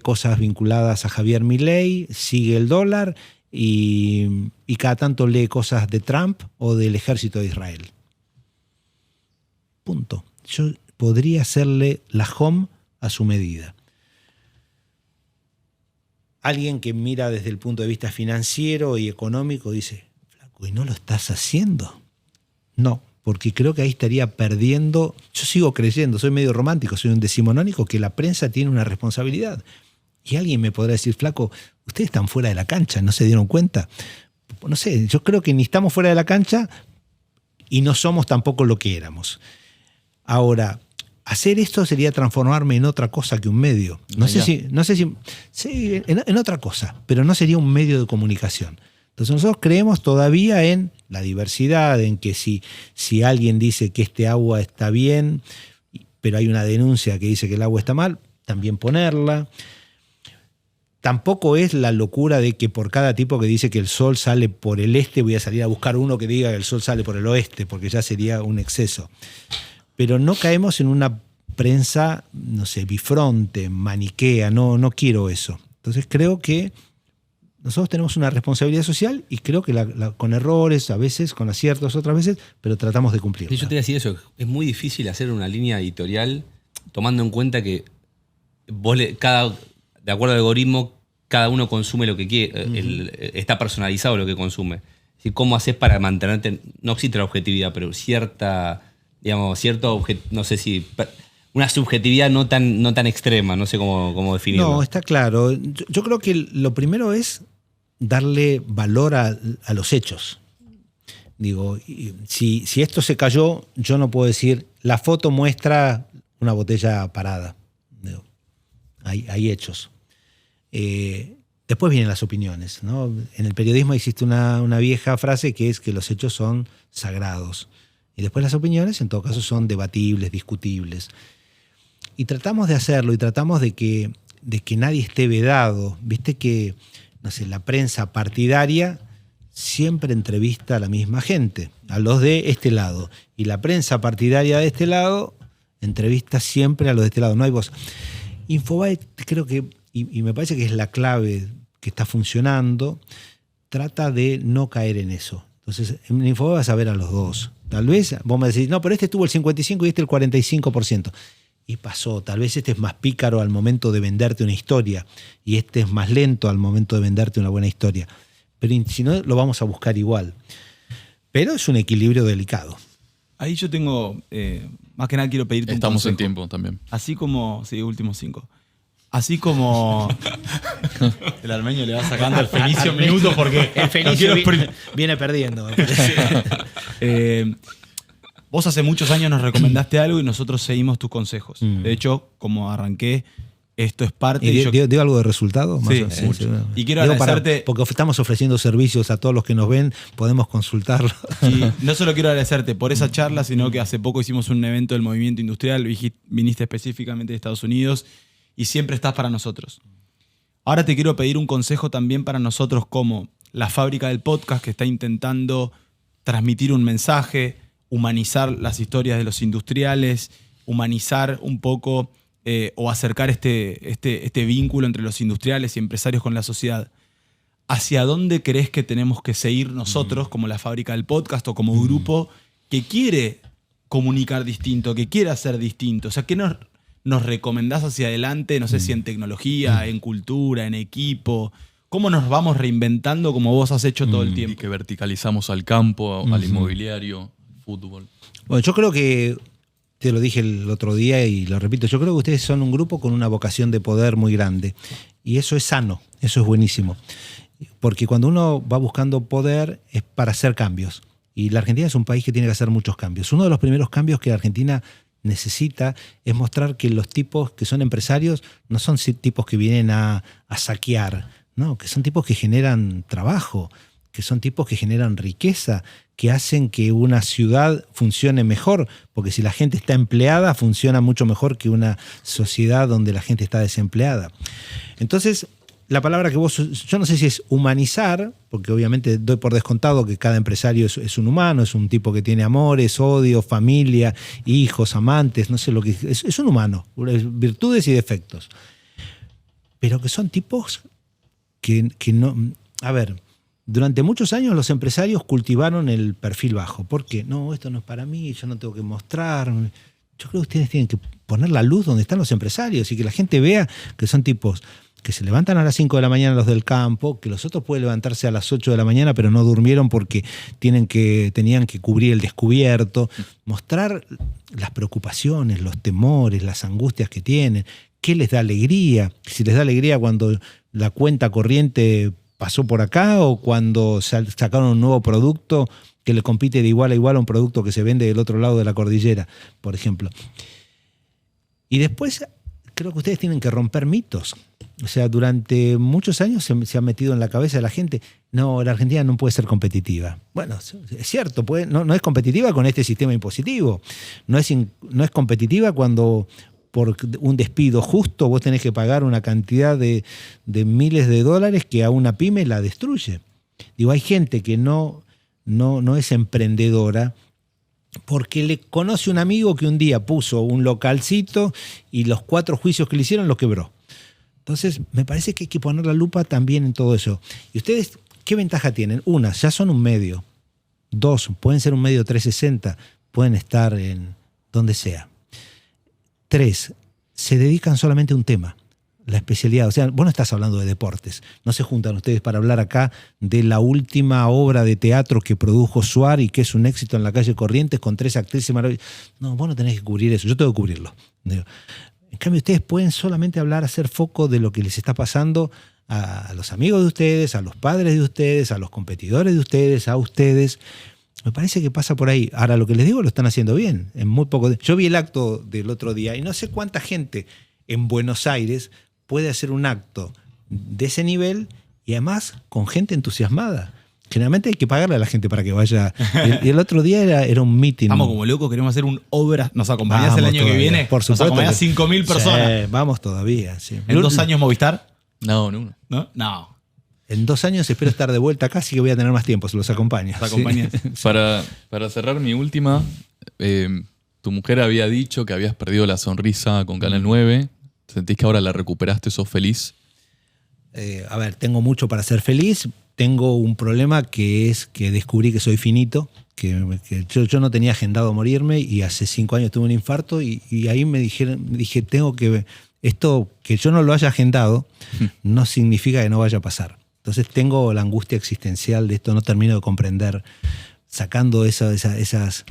B: cosas vinculadas a Javier Milei, sigue el dólar y cada tanto lee cosas de Trump o del ejército de Israel. Punto. Yo podría hacerle la home a su medida. Alguien que mira desde el punto de vista financiero y económico dice, flaco, ¿y no lo estás haciendo? No, porque creo que ahí estaría perdiendo. Yo sigo creyendo, soy medio romántico, soy un decimonónico, que la prensa tiene una responsabilidad. Y alguien me podrá decir, flaco, ustedes están fuera de la cancha, ¿no se dieron cuenta? No sé, yo creo que ni estamos fuera de la cancha y no somos tampoco lo que éramos. Ahora, hacer esto sería transformarme en otra cosa que un medio. No sé si sí, en otra cosa, pero no sería un medio de comunicación. Entonces nosotros creemos todavía en la diversidad, en que si alguien dice que este agua está bien, pero hay una denuncia que dice que el agua está mal, también ponerla. Tampoco es la locura de que por cada tipo que dice que el sol sale por el este voy a salir a buscar uno que diga que el sol sale por el oeste, porque ya sería un exceso. Pero no caemos en una prensa, no sé, bifronte, maniquea, no quiero eso. Entonces creo que nosotros tenemos una responsabilidad social y creo que con errores, a veces, con aciertos otras veces, pero tratamos de cumplirla.
D: Yo te voy a decir eso, es muy difícil hacer una línea editorial tomando en cuenta que de acuerdo al algoritmo, cada uno consume lo que quiere, está personalizado lo que consume. Es decir, ¿cómo haces para mantenerte? No existe la objetividad, pero no sé si una subjetividad no tan extrema, no sé cómo definirlo.
B: No, está claro. Yo creo que lo primero es darle valor a los hechos. Digo, si esto se cayó, yo no puedo decir, la foto muestra una botella parada. Digo, hay hechos. Después vienen las opiniones, ¿no? En el periodismo existe una vieja frase que es que los hechos son sagrados. Y después las opiniones, en todo caso, son debatibles, discutibles. Y tratamos de hacerlo y tratamos de que nadie esté vedado. Viste que, no sé, la prensa partidaria siempre entrevista a la misma gente, a los de este lado. Y la prensa partidaria de este lado entrevista siempre a los de este lado. No hay voz. Infobae, creo que, y me parece que es la clave que está funcionando, trata de no caer en eso. Entonces, en Infobae vas a ver a los dos. Tal vez vos me decís, no, pero este tuvo el 55% y este el 45%. Y pasó, tal vez este es más pícaro al momento de venderte una historia y este es más lento al momento de venderte una buena historia. Pero si no, lo vamos a buscar igual. Pero es un equilibrio delicado.
C: Ahí yo tengo, más que nada quiero pedirte
A: Estamos
C: un
A: en
C: consejo.
A: tiempo también.
C: Así como, sí, últimos 5. Así como el armenio le va sacando el Fenicio minutos porque
B: El Fenicio viene perdiendo.
C: Vos hace muchos años nos recomendaste algo y nosotros seguimos tus consejos. De hecho, como arranqué, esto es parte...
B: ¿Y dio algo de resultado?
C: Sí, mucho. Y quiero agradecerte...
B: Porque estamos ofreciendo servicios a todos los que nos ven, podemos consultarlo.
C: Y no solo quiero agradecerte por esa charla, sino que hace poco hicimos un evento del movimiento industrial, viniste específicamente de Estados Unidos y siempre estás para nosotros. Ahora te quiero pedir un consejo también para nosotros como la fábrica del podcast que está intentando transmitir un mensaje, humanizar las historias de los industriales, humanizar un poco o acercar este vínculo entre los industriales y empresarios con la sociedad. ¿Hacia dónde crees que tenemos que seguir nosotros como la fábrica del podcast o como grupo que quiere comunicar distinto, que quiere hacer distinto? O sea, ¿qué nos recomendás hacia adelante? No sé si en tecnología, en cultura, en equipo. ¿Cómo nos vamos reinventando como vos has hecho todo el
A: Y
C: tiempo?
A: que verticalizamos al campo, al inmobiliario, fútbol.
B: Bueno, yo creo que, te lo dije el otro día y lo repito, yo creo que ustedes son un grupo con una vocación de poder muy grande. Y eso es sano, eso es buenísimo. Porque cuando uno va buscando poder es para hacer cambios. Y la Argentina es un país que tiene que hacer muchos cambios. Uno de los primeros cambios que Argentina necesita es mostrar que los tipos que son empresarios no son tipos que vienen a saquear, ¿no? Que son tipos que generan trabajo, que son tipos que generan riqueza, que hacen que una ciudad funcione mejor, porque si la gente está empleada, funciona mucho mejor que una sociedad donde la gente está desempleada. Entonces, la palabra que vos, yo no sé si es humanizar, porque obviamente doy por descontado que cada empresario es un humano, es un tipo que tiene amores, odio, familia, hijos, amantes, no sé lo que es un humano, virtudes y defectos. Pero que son tipos que no... A ver, durante muchos años los empresarios cultivaron el perfil bajo. ¿Por qué? No, esto no es para mí, yo no tengo que mostrar. Yo creo que ustedes tienen que poner la luz donde están los empresarios y que la gente vea que son tipos que se levantan a las 5 de la mañana los del campo, que los otros pueden levantarse a las 8 de la mañana, pero no durmieron porque tenían que cubrir el descubierto, mostrar las preocupaciones, los temores, las angustias que tienen, qué les da alegría, si les da alegría cuando la cuenta corriente pasó por acá o cuando sacaron un nuevo producto que le compite de igual a igual a un producto que se vende del otro lado de la cordillera, por ejemplo. Y después creo que ustedes tienen que romper mitos. O sea, durante muchos años se ha metido en la cabeza de la gente, no, la Argentina no puede ser competitiva. Bueno, es cierto, no es competitiva con este sistema impositivo. No es competitiva cuando por un despido justo vos tenés que pagar una cantidad de miles de dólares que a una pyme la destruye. Digo, hay gente que no es emprendedora porque le conoce un amigo que un día puso un localcito y los 4 juicios que le hicieron lo quebró. Entonces, me parece que hay que poner la lupa también en todo eso. ¿Y ustedes qué ventaja tienen? Una, ya son un medio. 2, pueden ser un medio 360, pueden estar en donde sea. 3, se dedican solamente a un tema, la especialidad. O sea, vos no estás hablando de deportes. No se juntan ustedes para hablar acá de la última obra de teatro que produjo Suar y que es un éxito en la calle Corrientes con 3 actrices maravillosas. No, vos no tenés que cubrir eso. Yo tengo que cubrirlo. En cambio, ustedes pueden solamente hablar, hacer foco de lo que les está pasando a los amigos de ustedes, a los padres de ustedes, a los competidores de ustedes, a ustedes. Me parece que pasa por ahí. Ahora, lo que les digo lo están haciendo bien. En muy poco. Yo vi el acto del otro día y no sé cuánta gente en Buenos Aires puede hacer un acto de ese nivel y además con gente entusiasmada. Generalmente hay que pagarle a la gente para que vaya. Y el otro día era un meeting.
C: Estamos como locos, queremos hacer un obra. ¿Nos acompañás
B: Vamos
C: el año
B: todavía,
C: que viene?
B: por supuesto.
C: Nos acompañás 5.000 personas.
B: Sí, vamos todavía. Sí.
C: ¿En 2 años Movistar?
A: No, en uno.
C: No.
B: En 2 años espero estar de vuelta acá, así que voy a tener más tiempo, se los acompaño.
C: ¿Nos acompañás?
B: Sí.
A: Para cerrar mi última, tu mujer había dicho que habías perdido la sonrisa con Canal 9. ¿Sentís que ahora la recuperaste, sos feliz?
B: A ver, tengo mucho para ser feliz. Tengo un problema que es que descubrí que soy finito, que yo no tenía agendado morirme y hace 5 años tuve un infarto y ahí dije, tengo que... Esto que yo no lo haya agendado no significa que no vaya a pasar. Entonces tengo la angustia existencial de esto, no termino de comprender, sacando esas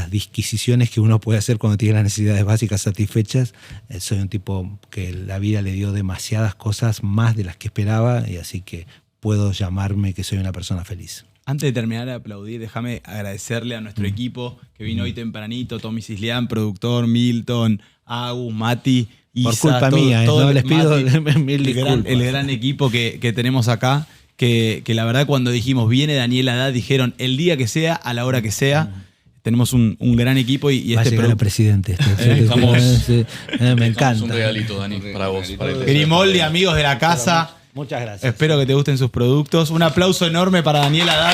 B: disquisiciones que uno puede hacer cuando tiene las necesidades básicas satisfechas. Soy un tipo que la vida le dio demasiadas cosas, más de las que esperaba, y así que puedo llamarme que soy una persona feliz.
C: Antes de terminar de aplaudir, déjame agradecerle a nuestro equipo que vino hoy tempranito, Tommy Cislián, productor, Milton, Agus, Mati, Isa.
B: Por culpa mía, no les pido mil disculpas.
C: El gran equipo que tenemos acá, que la verdad cuando dijimos viene Daniel Haddad, dijeron el día que sea, a la hora que sea. Tenemos un gran equipo y
B: Va a llegar el presidente. Me encanta.
A: Un regalito, Dani, para vos. Para
C: Grimoldi, amigos de la casa.
B: Muchas gracias.
C: Espero que te gusten sus productos. Un aplauso enorme para Daniel Haddad.